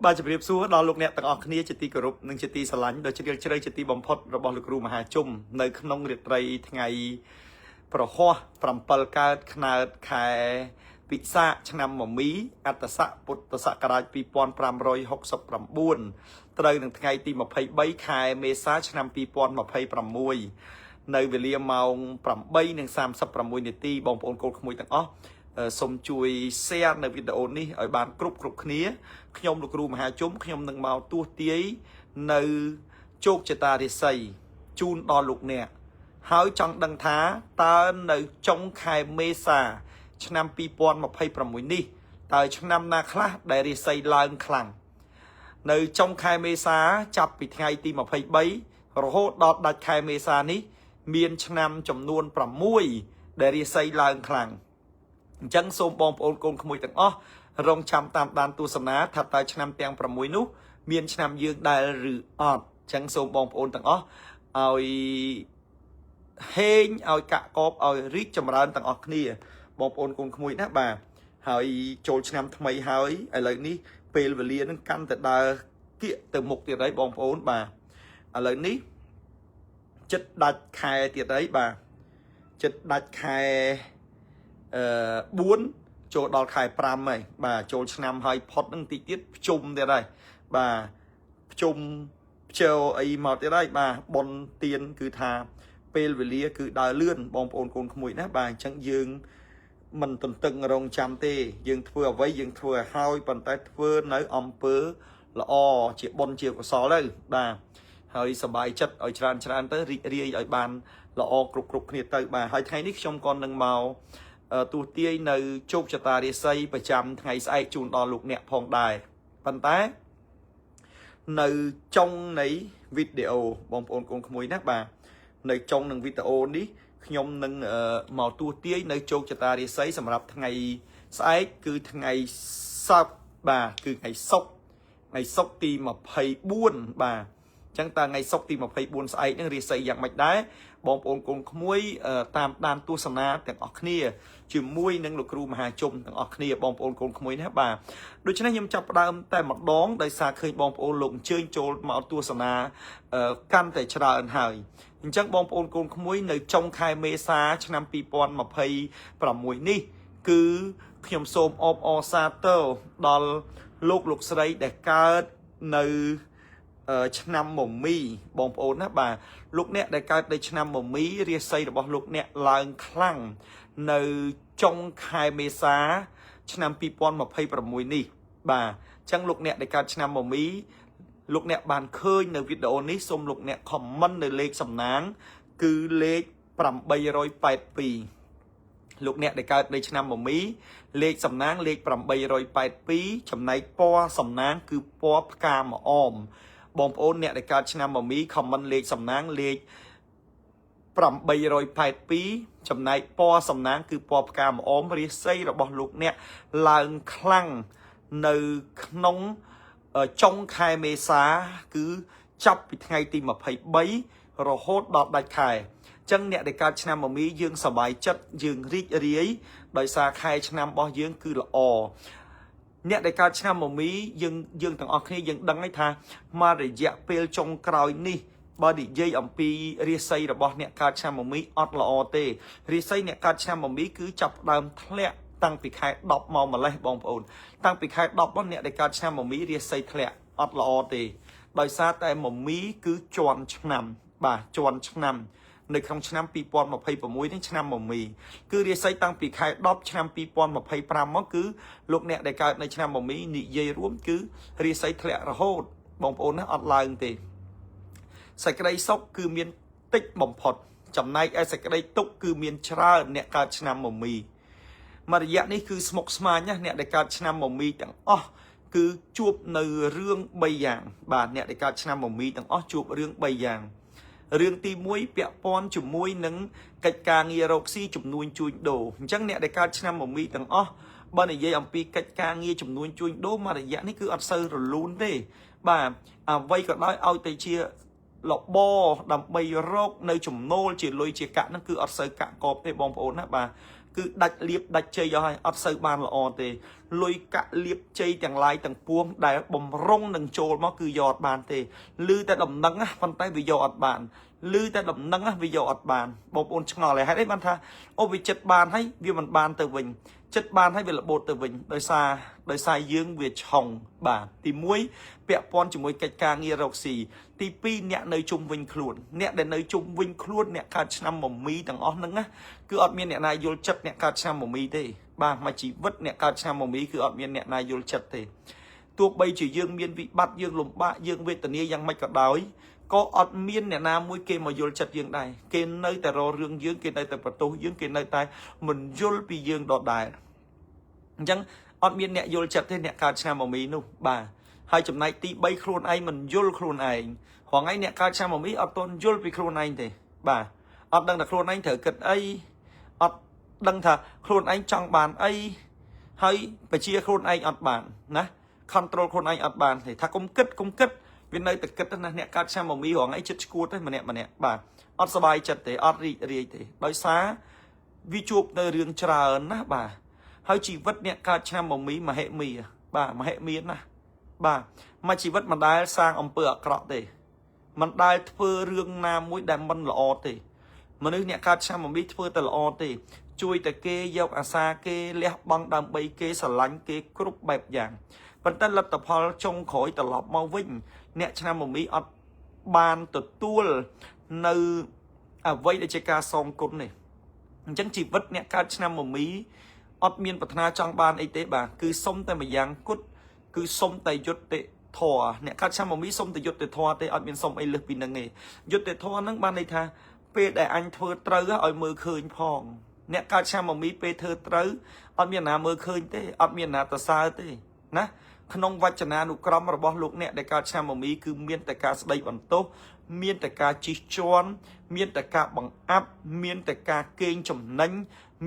bà chụp điệp xua đó lúc nè tặng ọc nia chữ ti cờ rụp nâng chữ ti xà lánh đôi chữ ti chơi chữ ti bầm phốt rồi bỏ lực ru mà hà chung nơi nông liệt rây ngày pro hoa from pal cao khna khai bị xa trong năm mà Mỹ ắt xã bút xã cả đại pi pon pram rồi học sập pram buồn từ được ngày tìm một hay bay khai mê xa trong năm pi pon một hay pram mùi nơi về liêm màu pram bay nâng sam sập pram mùi nè ti bong pon cô mùi tặng ó sôm chui xe nơi video ní ở bàn group group khía nhom được ru mà hai chúng nhom nâng màu tua tí nơi chốt cho ta để xây chun đo lục nè hỏi trong đăng thá ta nơi trong khai mê xa trong năm pi pon một hay pram mùi ní tại trong năm na khá để đi xâyឡើងខ្លាំងនៅtrongខែមេសាចាប់ពីថ្ងៃទី23រហូតដល់ដាច់ខែមេសានេះមានឆ្នាំចំនួន6ដែលរាសីឡើងខ្លាំងអញ្ចឹងសូមបងប្អូនកូនក្មួយទាំងអស់រងចាំតាមដានទស្សនាថាតើឆ្នាំទាំង6នោះមានឆ្នាំយើងដែលឬអត់អញ្ចឹងសូមបងប្អូនទាំងអស់ឲ្យហេងឲ្យកាក់កបឲ្យរីកចម្រើនទាំងអស់គ្នាបងប្អូនកូនក្មួយណាបាទហើយចូលឆ្នាំថ្មីហើយឥឡូវនេះពេលវេលានឹងកាន់តែដើរគៀកទៅមុខទៀតហើយបងប្អូនបាទឥឡូវនេះចិត្តដាច់ខែទៀតហើយបាទចិត្តដាច់ខែ4ចូលដល់ខែ5ហើយបាទចូលឆ្នាំហើយផុតនឹងតិចទៀតភ្ជុំទៀតហើយបាទភ្ជុំភ្ជើអីមកទៀតហើយបាទប៉ុនទៀនគឺថាពេលវេលាគឺដើរលឿនបងប្អូនកូនក្មួយណាបាទអញ្ចឹងយើងមិនទន្ទឹងរង់ចាំទេយើងធ្វើអ្វីយើងធ្វើឲ្យហើយប៉ុន្តែធ្វើនៅអំពើល្អជាបុណ្យជាកុសលទៅបាទហើយសប្បាយចិត្តឲ្យច្រើនទៅរីករាយឲ្យបានល្អគ្រប់គ្នាទៅបាទហើយថ្ងៃនេះខ្ញុំក៏នឹងមកទូទាយនៅជោគជតារាសីប្រចាំថ្ងៃស្អែកជូនដល់លោកអ្នកផងដែរប៉ុន្តែនៅចុងនៃវីដេអូបងប្អូនកូនក្មួយណាបាទនៅចុងនឹងវីដេអូនេះខ្ញុំនឹងមកទូទាយនៅជោគជតារាសីសម្រាប់ថ្ងៃស្អែកគឺថ្ងៃសុក្របាទគឺថ្ងៃសុក្រទី24បាទអញ្ចឹងតើថ្ងៃសុក្រទី24ស្អែកនឹងរាសីយ៉ាងម៉េចដែរបងប្អូនកូនក្មួយតាមដានទស្សនាទាំងអស់គ្នាជាមួយនឹងលោកគ្រូមហាជុំទាំងអស់គ្នាបងប្អូនកូនក្មួយណាបាទដូច្នេះខ្ញុំចាប់ផ្ដើមតែម្ដងដោយសារឃើញបងប្អូនលោកអញ្ជើញចូលមកទស្សនាកាន់តែច្រើនហើយអញ្ចឹងបងប្អូនកូនក្មួយនៅចុងខែមេសាឆ្នាំ2026នេះគឺខ្ញុំសូមអបអរសាទរដល់លោកស្រីដែលកើតនៅឆ្នាំមមីបងប្អូនណាបាទលោកអ្នកដែលកើតនៅឆ្នាំមមីរាសីរបស់លោកអ្នកឡើងខ្លាំងនៅចុងខែមេសាឆ្នាំ2026នេះបាទអញ្ចឹងលោកអ្នកដែលកើតឆ្នាំមមីលោកអ្នកបានឃើញនៅវីដេអូនេះសូមលោកអ្នកខមមិននៅលេខសំណាងគឺលេខ882លោកអ្នកដែលកើតនៅឆ្នាំមមីលេខសំណាងលេខ882ចំណែកពណ៌សំណាងគឺពណ៌ផ្កាម្អមបងប្អូនអ្នកដែលកើតឆ្នាំមមីខមមិនលេខសំណាងលេខ882ចំណែកពណ៌សំណាងគឺពណ៌ផ្កាម្អមរាសីរបស់លោកអ្នកឡើងខ្លាំងនៅក្នុងចុងខែមេសាគឺចាប់ពីថ្ងៃទី23រហូតដល់ដាច់ខែអញ្ចឹងអ្នកដែលកើតឆ្នាំមមីយើងសប្បាយចិត្តយើងរីករាយដោយសារខែឆ្នាំរបស់យើងគឺល្អអ្នកដែលកើតឆ្នាំមមីយើងទាំងអស់គ្នាយើងដឹងហើយថាមករយៈពេលចុងក្រោយនេះបើនិយាយអំពីរាសីរបស់អ្នកកើតឆ្នាំមមីអត់ល្អទេរាសីអ្នកកើតឆ្នាំមមីគឺចាប់ផ្ដើមធ្លាក់តាំងពីខែ10មកម្លេះបងប្អូនតាំងពីខែ10មកអ្នកដែលកើតឆ្នាំមមីរាសីធ្លាក់អត់ល្អទេដោយសារតែមមីគឺជន់ឆ្នាំបាទជន់ឆ្នាំនៅក្នុងឆ្នាំ2026នេះឆ្នាំមមីគឺរាសីតាំងពីខែ10ឆ្នាំ2025មកគឺលោកអ្នកដែលកើតនៅឆ្នាំមមីនិយាយរួមគឺរាសីធ្លាក់រហូតបងប្អូនណាអត់ឡើងទេសេចក្តីសុខគឺមានតិចបំផុតចំណែកឯសេចក្តីទុក្ខគឺមានច្រើនអ្នកកើតឆ្នាំមមីមករយៈនេះគឺស្មុគស្មាញណាអ្នកដែលកើតឆ្នាំមមីទាំងអស់គឺជួបនៅរឿង3យ៉ាងបាទអ្នកដែលកើតឆ្នាំមមីទាំងអស់ជួបរឿង3យ៉ាងរឿងទី1ពាក់ព័ន្ធជាមួយនឹងកិច្ចការងាររកស៊ីជំនួញជួញដូរអញ្ចឹងអ្នកដែលកើតឆ្នាំមមីទាំងអស់បើនិយាយអំពីកិច្ចការងារជំនួញជួញដូរមករយៈនេះគឺអត់សូវរលូនទេបាទអ្វីក៏ដោយឲ្យតែជា លបដើម្បីរកនៅចំណូលជាលុយជាកាក់ហ្នឹងគឺអត់សូវកាក់កបទេបងប្អូនណាបាទគឺដាច់លៀបដាច់ជ័យឲ្យអត់សូវបានល្អទេលុយកាក់លៀបជ័យទាំងឡាយទាំងពួងដែលបំរុងនឹងចូលមកគឺយកអត់បានទេឮតែដំណឹងណាប៉ុន្តែវាយកអត់បានឮតែដំណឹងណាវាយកអត់បានបងប្អូនឆ្ងល់ហេតុអីបានថាអូវាចិត្តបានហើយវាមិនបានទៅវិញចិត្តបានហើយវាលបូតទៅវិញដោយសារយើងវាឆុងបាទទី1ពាក់ព័ន្ធជាមួយកិច្ចការងាររកស៊ីទី2អ្នកនៅជុំវិញខ្លួនអ្នកដែលនៅជុំវិញខ្លួនអ្នកកើតឆ្នាំមមីទាំងអស់ហ្នឹងណាគឺអត់មានអ្នកណាយល់ចិត្តអ្នកកើតឆ្នាំមមីទេបាទមួយជីវិតអ្នកកើតឆ្នាំមមីគឺអត់មានអ្នកណាយល់ចិត្តទេទោះបីជាយើងមានវិបត្តិយើងលំបាកយើងវេទនាយ៉ាងម៉េចក៏ដោយក៏អត់មានអ្នកណាមួយគេមកយល់ចិត្តយើងដែរគេនៅតែរករឿងយើងគេនៅតែបន្ទោសយើងគេនៅតែមិនយល់ពីយើងដដែលអញ្ចឹងអត់មានអ្នកយល់ចិត្តទេអ្នកកើតឆ្នាំមមីនោះបាទហើយចំណែកទី3ខ្លួនឯងមិនយល់ខ្លួនឯងរហងៃអ្នកកើតឆ្នាំមមីអត់ទាន់យល់ពីខ្លួនឯងទេបាទអត់ដឹងថាខ្លួនឯងត្រូវគិតអីអត់ដឹងថាខ្លួនឯងចង់បានអីហើយបជាខ្លួនឯងអត់បានណា control ខ្លួនឯងអត់បានទេថាកុំគិតវានៅតែគិតណាអ្នកកើតឆ្នាំមមីរហងៃចិត្តឈួតទេម្នាក់បាទអត់សบายចិត្តទេអត់រីករាយទេដោយសារវាជួបនៅរឿងច្រើនណាបាទហើយជីវិតអ្នកកើតឆ្នាំមមីមហិមាបាទមហិមាណាបាទមកជីវិតមិនដែលសាងអំពើអាក្រក់ទេមិនដែលធ្វើរឿងណាមួយដែលមិនល្អទេមនុស្សអ្នកកើតឆ្នាំមមីធ្វើតែល្អទេជួយតែគេយកអាសាគេលះបង់ដើម្បីគេស្រឡាញ់គេគ្រប់បែបយ៉ាងប៉ុន្តែលទ្ធផលចុងក្រោយត្រឡប់មកវិញអ្នកឆ្នាំមមីអត់បានទទួលនៅអ្វីដែលជាការសងគុណនេះអញ្ចឹងជីវិតអ្នកកើតឆ្នាំមមីអត់មានប្រាថ្នាចង់បានអីទេបាទគឺសុំតែម្យ៉ាងគត់គឺសុំតែយុត្តិធម៌អ្នកកើតឆ្នាំមមីសុំតែយុត្តិធម៌ទេអត់មានសុំអីលើសពីនឹងទេយុត្តិធម៌ហ្នឹងបានន័យថាពេលដែលអញធ្វើត្រូវឲ្យមើលឃើញផងអ្នកកើតឆ្នាំមមីពេលធ្វើត្រូវអត់មានណាមើលឃើញទេអត់មានណាទៅសើទេណាក្នុងវចនានុក្រមរបស់លោកអ្នកដែលកើតឆ្នាំមមីគឺមានតែការស្ដីបន្ទោសមានតែការជិះជាន់មានតែការបង្អាប់មានតែការកេងចំណេញ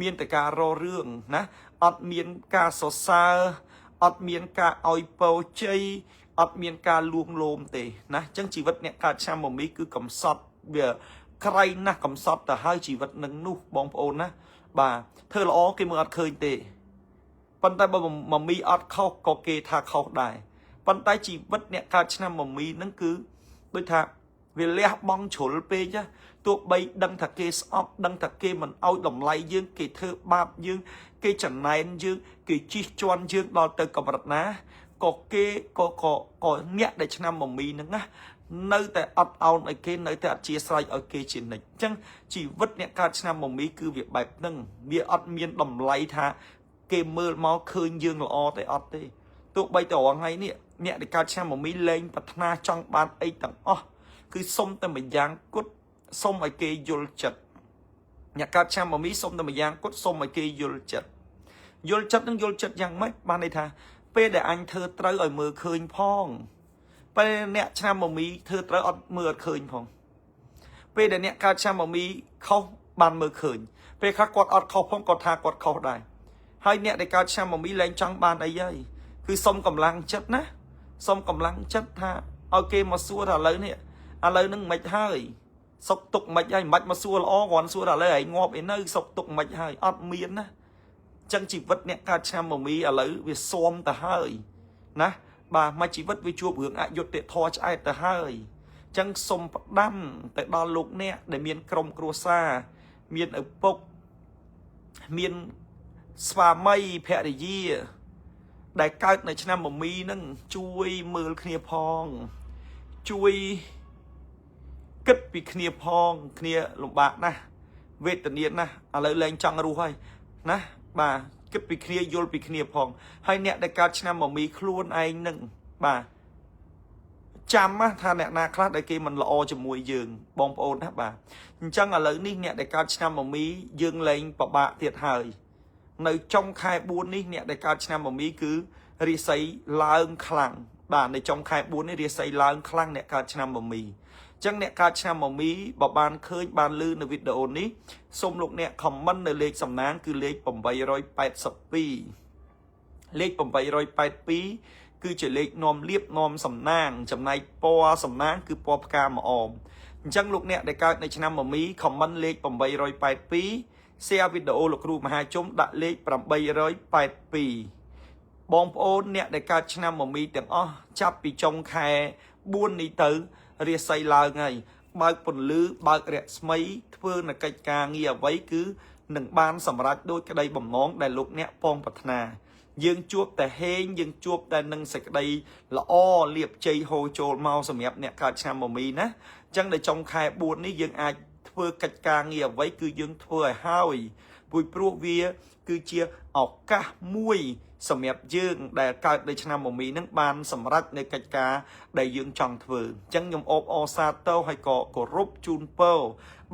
មានតែការរករឿងណាអត់មានការសរសើរអត់មានការឲ្យពរជ័យអត់មានការលួងលោមទេណាអញ្ចឹងជីវិតអ្នកកើតឆ្នាំមមីគឺកំសត់វាក្រៃណាស់កំសត់ទៅហើយជីវិតនឹងនោះបងប្អូនណាបាទធ្វើល្អគេមើលអត់ឃើញទេប៉ុន្តែបើមមីអត់ខុសក៏គេថាខុសដែរប៉ុន្តែជីវិតអ្នកកើតឆ្នាំមមីហ្នឹងគឺដូចថាវាលះបង់ជ្រុលពេកទោះបីដឹងថាគេស្អប់ដឹងថាគេមិនអោយតម្លៃយើងគេធ្វើបាបយើងគេចំណែនយើងគេជិះជាន់យើងដល់ទៅកម្រិតណាក៏គេក៏អ្នកដែលឆ្នាំមមីហ្នឹងណានៅតែអត់អោនឲ្យគេនៅតែអធិស្ឋានឲ្យគេជានិច្ចអញ្ចឹងជីវិតអ្នកកើតឆ្នាំមមីគឺវាបែបហ្នឹងវាអត់មានតម្លៃថាគេមើលមកឃើញយើងល្អទេអត់ទេទោះបីតែរងថ្ងៃនេះអ្នកដែលកើតឆ្នាំមមីលែងប្រាថ្នាចង់បានអីទាំងអស់គឺសុំតែម្យ៉ាងគត់សុំឲ្យគេយល់ចិត្តអ្នកកើតឆ្នាំមមីសុំតែម្យ៉ាងគត់សុំឲ្យគេយល់ចិត្តនឹងយល់ចិត្តយ៉ាងម៉េចបានន័យថាពេលដែលអញធ្វើត្រូវឲ្យមើលឃើញផងពេលអ្នកឆ្នាំមមីធ្វើត្រូវអត់មើលអត់ឃើញផងពេលដែលអ្នកកើតឆ្នាំមមីខុសបានមើលឃើញពេលខ្លះគាត់អត់ខុសផងគាត់ថាគាត់ខុសដែរហើយអ្នកដែលកើតឆ្នាំមមីលែងចង់បានអីហើយគឺសុំកម្លាំងចិត្តណាសុំកម្លាំងចិត្តថាឲ្យគេមកសួរថាឥឡូវហ្នឹងមិនហើយសុកទុកមិនហើយមិនមកសួរល្អគ្រាន់សួរថាឥឡូវឯងងាប់អីនៅសុកទុកមិនហើយអត់មានណាចឹងជីវិតអ្នកកើតឆ្នាំមមីឥឡូវវាស៊ាំទៅហើយណាបាទមកជីវិតវាជួបរឿងអយុត្តិធម៌ឆ្អែតទៅហើយចឹងសុំផ្ដាំទៅដល់លោកអ្នកដែលមានក្រុមគ្រួសារមានឪពុកមានស្វាមីភរិយាដែលកើតនៅឆ្នាំមមីហ្នឹងជួយមើលគ្នាផងជួយគិតពីគ្នាផងគ្នាលំបាកណាស់វេទនាណាស់ឥឡូវលែងចង់រស់ហើយណាបាទគិតពីគ្នាយល់ពីគ្នាផងហើយអ្នកដែលកើតឆ្នាំមមីខ្លួនឯងនឹងបាទចាំថាអ្នកណាខ្លះដែលគេមិនល្អជាមួយយើងបងប្អូនណាបាទអញ្ចឹងឥឡូវនេះអ្នកដែលកើតឆ្នាំមមីយើងលែងពិបាកទៀតហើយនៅចុងខែ4នេះអ្នកដែលកើតឆ្នាំមមីគឺរាសីឡើងខ្លាំងបាទនៅចុងខែ4នេះរាសីឡើងខ្លាំងអ្នកកើតឆ្នាំមមីអញ្ចឹងអ្នកកើតឆ្នាំមមីបើបានឃើញបានឮនៅវីដេអូនេះសូមលោកអ្នកខមមិននៅលេខសំណាងគឺលេខ882លេខ882 គឺជាលេខនាំលៀបនាំសំណាងចំណែកពណ៌សំណាងគឺពណ៌ផ្កាម្អមអញ្ចឹងលោកអ្នកដែលកើតនៅឆ្នាំមមីខមមិនលេខ882 share វីដេអូលោកគ្រូមហាជុំដាក់លេខ882បងប្អូនអ្នកដែលកើតឆ្នាំមមីទាំងអស់ចាប់ពីចុងខែ4នេះទៅរាសីឡើងហើយបើកពន្លឺបើករស្មីធ្វើនៅកិច្ចការងារអ្វីគឺនឹងបានសម្រេចដោយក្តីបំណងដែលលោកអ្នកពងប្រាថ្នាយើងជួបតែហេងយើងជួបតែនឹងសេចក្តីល្អលៀបជ័យហូរចូលមកសម្រាប់អ្នកកើតឆ្នាំមមីណាអញ្ចឹងនៅចុងខែ4នេះយើងអាចធ្វើកិច្ចការងារអ្វីគឺយើងធ្វើឲ្យហើយព្រោះវាគឺជាឱកាសមួយសម្រាប់យើងដែលកើតនៅឆ្នាំមមីនឹងបានសម្រេចនៅកិច្ចការដែលយើងចង់ធ្វើអញ្ចឹងខ្ញុំអបអរសាទរហើយក៏គោរពជូនពរ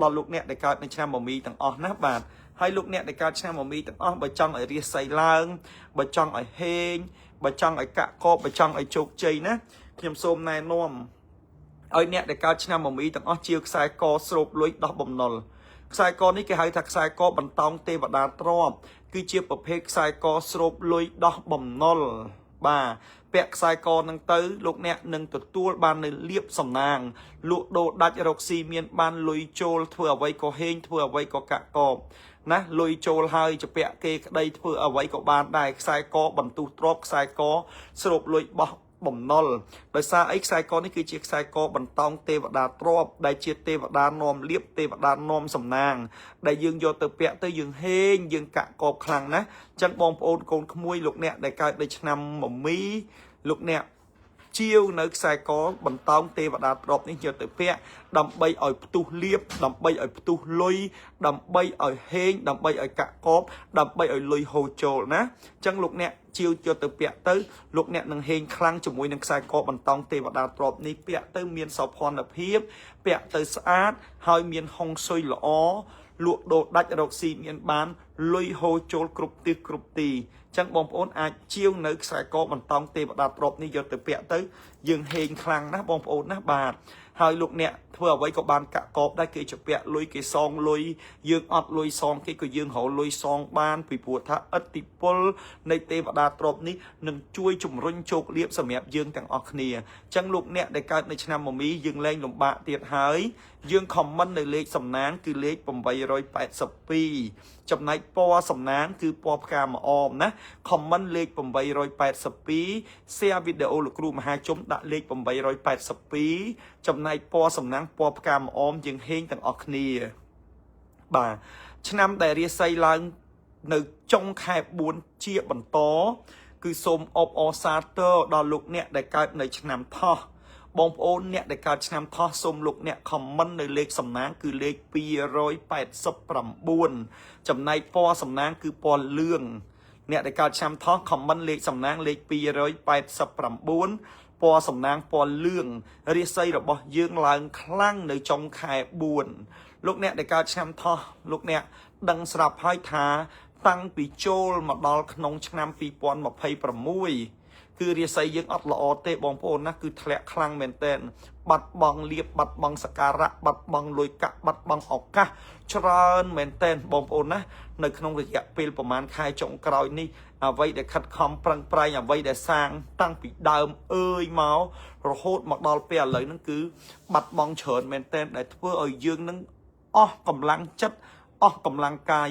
ដល់លោកអ្នកដែលកើតនៅឆ្នាំមមីទាំងអស់ណាបាទហើយលោកអ្នកដែលកើតឆ្នាំមមីទាំងអស់បើចង់ឲ្យរាសីឡើងបើចង់ឲ្យហេងបើចង់ឲ្យកាក់កបបើចង់ឲ្យជោគជ័យណាខ្ញុំសូមណែនាំឲ្យអ្នកដែលកើតឆ្នាំមមីទាំងអស់ជាខ្សែកស្រូបលុយដោះបំណុលខ្សែកនេះគេហៅថាខ្សែកបន្តោងទេវតាទ្រព្យគឺជាប្រភេទខ្សែកស្រូបលុយដោះបំណុលបាទពាក់ខ្សែកនឹងទៅលោកអ្នកនឹងទទួលបាននៅលៀបសំណាងលក់ដូរដាច់រកស៊ីមានបានលុយចូលធ្វើអ្វីក៏ហេងធ្វើអ្វីក៏កាក់កបណាលុយចូលហើយជពាក់គេក្តីធ្វើអ្វីក៏បានដែរខ្សែកបន្ទុះទ្រព្យខ្សែកស្រូបលុយបោះបំណុលដោយសារអីខ្សែកនេះគឺជាខ្សែកបន្តោងទេវតាទ្រព្យដែលជាទេវតានាំលៀបទេវតានាំសំណាងដែលយើងយកទៅពាក់ទៅយើងហេងយើងកាក់កបខ្លាំងណាស់អញ្ចឹងបងប្អូនកូនក្មួយលោកអ្នកដែលកើតនៅឆ្នាំមមីលោកអ្នកជាវនៅខ្សែកបន្តោងទេវតាទ្រព្យនេះយកទៅពាក់ដើម្បីឲ្យផ្ទុះលៀបដើម្បីឲ្យផ្ទុះលុយដើម្បីឲ្យហេងដើម្បីឲ្យកាក់កបដើម្បីឲ្យលុយហូរចូលណាអញ្ចឹងលោកអ្នកជាវយកទៅពាក់ទៅលោកអ្នកនឹងហេងខ្លាំងជាមួយនឹងខ្សែកបន្តោងទេវតាទ្រព្យនេះពាក់ទៅមានសោភ័ណភាពពាក់ទៅស្អាតហើយមានហុងស៊ុយល្អលក់ដូរដាច់រកស៊ីមានបានលុយហូរចូលគ្រប់ទិសគ្រប់ទីអញ្ចឹងបងប្អូនអាចជាវនៅខ្សែកបន្តោងទេវតាទ្រព្យនេះយកទៅពាក់ទៅយើងហេងខ្លាំងណាស់បងប្អូនណាបាទហើយលោកអ្នកធ្វើអ្វីក៏បានកាក់កបដែរគេជពាក់លុយគេសងលុយយើងអត់លុយសងគេក៏យើងរកលុយសងបានពីព្រោះថាឥទ្ធិពលនៃទេវតាទ្រព្យនេះនឹងជួយជំរុញជោគលាភសម្រាប់យើងទាំងអស់គ្នាអញ្ចឹងលោកអ្នកដែលកើតនៅឆ្នាំមមីយើងលែងលំបាកទៀតហើយយើងខមមិននៅលេខសំណាងគឺលេខ882ចំណែកពណ៌សំណាងគឺពណ៌ផ្កាម្អមណាខមមិនលេខ882 share វីដេអូលោកគ្រូមហាជុំដាក់លេខ882ចំណែកពណ៌សំណាងពណ៌ផ្កាម្អមយើងហេងទាំងអស់គ្នាបាទឆ្នាំដែលរាសីឡើងនៅចុងខែ4ជាបន្តគឺសូមអបអរសាទរដល់លោកអ្នកដែលកើតនៅឆ្នាំថោះបងប្អូនអ្នកដែលកើតឆ្នាំថោះសូមលោកអ្នកខមមិននៅលេខសំណាងគឺលេខ289ចំណែកពណ៌សំណាងគឺពណ៌លឿងអ្នកដែលកើតឆ្នាំថោះខមមិនលេខសំណាងលេខ289ពណ៌សំណាងពណ៌លឿងរាសីរបស់យើងឡើងខ្លាំងនៅចុងខែ4លោកអ្នកដែលកើតឆ្នាំថោះលោកអ្នកដឹងស្រាប់ហើយថាតាំងពីចូលមកដល់ក្នុងឆ្នាំ2026គឺរាសីយើងអត់ល្អទេបងប្អូនណាគឺធ្លាក់ខ្លាំងមែនទែនបាត់បង់លៀបបាត់បង់សក្ការៈបាត់បង់លុយកាក់បាត់បង់ឱកាសច្រើនមែនទែនបងប្អូនណានៅក្នុងរយៈពេលប្រហែលខែចុងក្រោយនេះអ្វីដែលខិតខំប្រឹងប្រែងអ្វីដែលសាងតាំងពីដើមអើយមករហូតមកដល់ពេលឥឡូវហ្នឹងគឺបាត់បង់ច្រើនមែនទែនដែលធ្វើឲ្យយើងនឹងអស់កម្លាំងចិត្តអស់កម្លាំងកាយ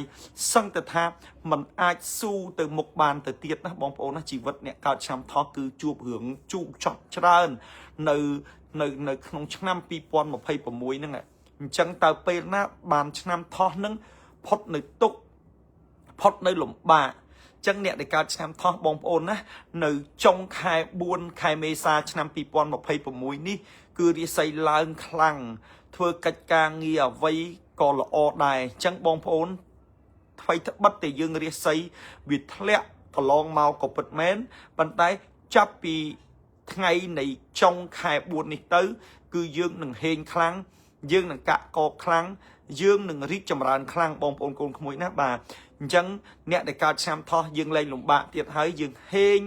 សឹងតែថាมันអាចស៊ូទៅមុខបានទៅទៀតណាបងប្អូនណាជីវិតអ្នកកើតឆ្នាំថោះគឺជួបរឿងជូរចត់ច្រើននៅក្នុងឆ្នាំ2026ហ្នឹងអញ្ចឹងតើពេលណាបានឆ្នាំថោះហ្នឹងផុតនៅទុក្ខផុតនៅលំបាកអញ្ចឹងអ្នកដែលកើតឆ្នាំថោះបងប្អូនណានៅចុងខែ4ខែមេសាឆ្នាំ2026នេះគឺរាសីឡើងខ្លាំងធ្វើកិច្ចការងារអ្វីក៏ល្អដែរអញ្ចឹងបងប្អូនថ្មីត្បិតតែយើងរាសីវាធ្លាក់កន្លងមកក៏ពិតមែនប៉ុន្តែចាប់ពីថ្ងៃនៃចុងខែ4នេះទៅគឺយើងនឹងហេងខ្លាំងយើងនឹងកាក់កបខ្លាំងយើងនឹងរីកចម្រើនខ្លាំងបងប្អូនកូនក្មួយណាបាទអញ្ចឹងអ្នកដែលកើតឆ្នាំថោះយើងលែងលំបាកទៀតហើយយើងហេង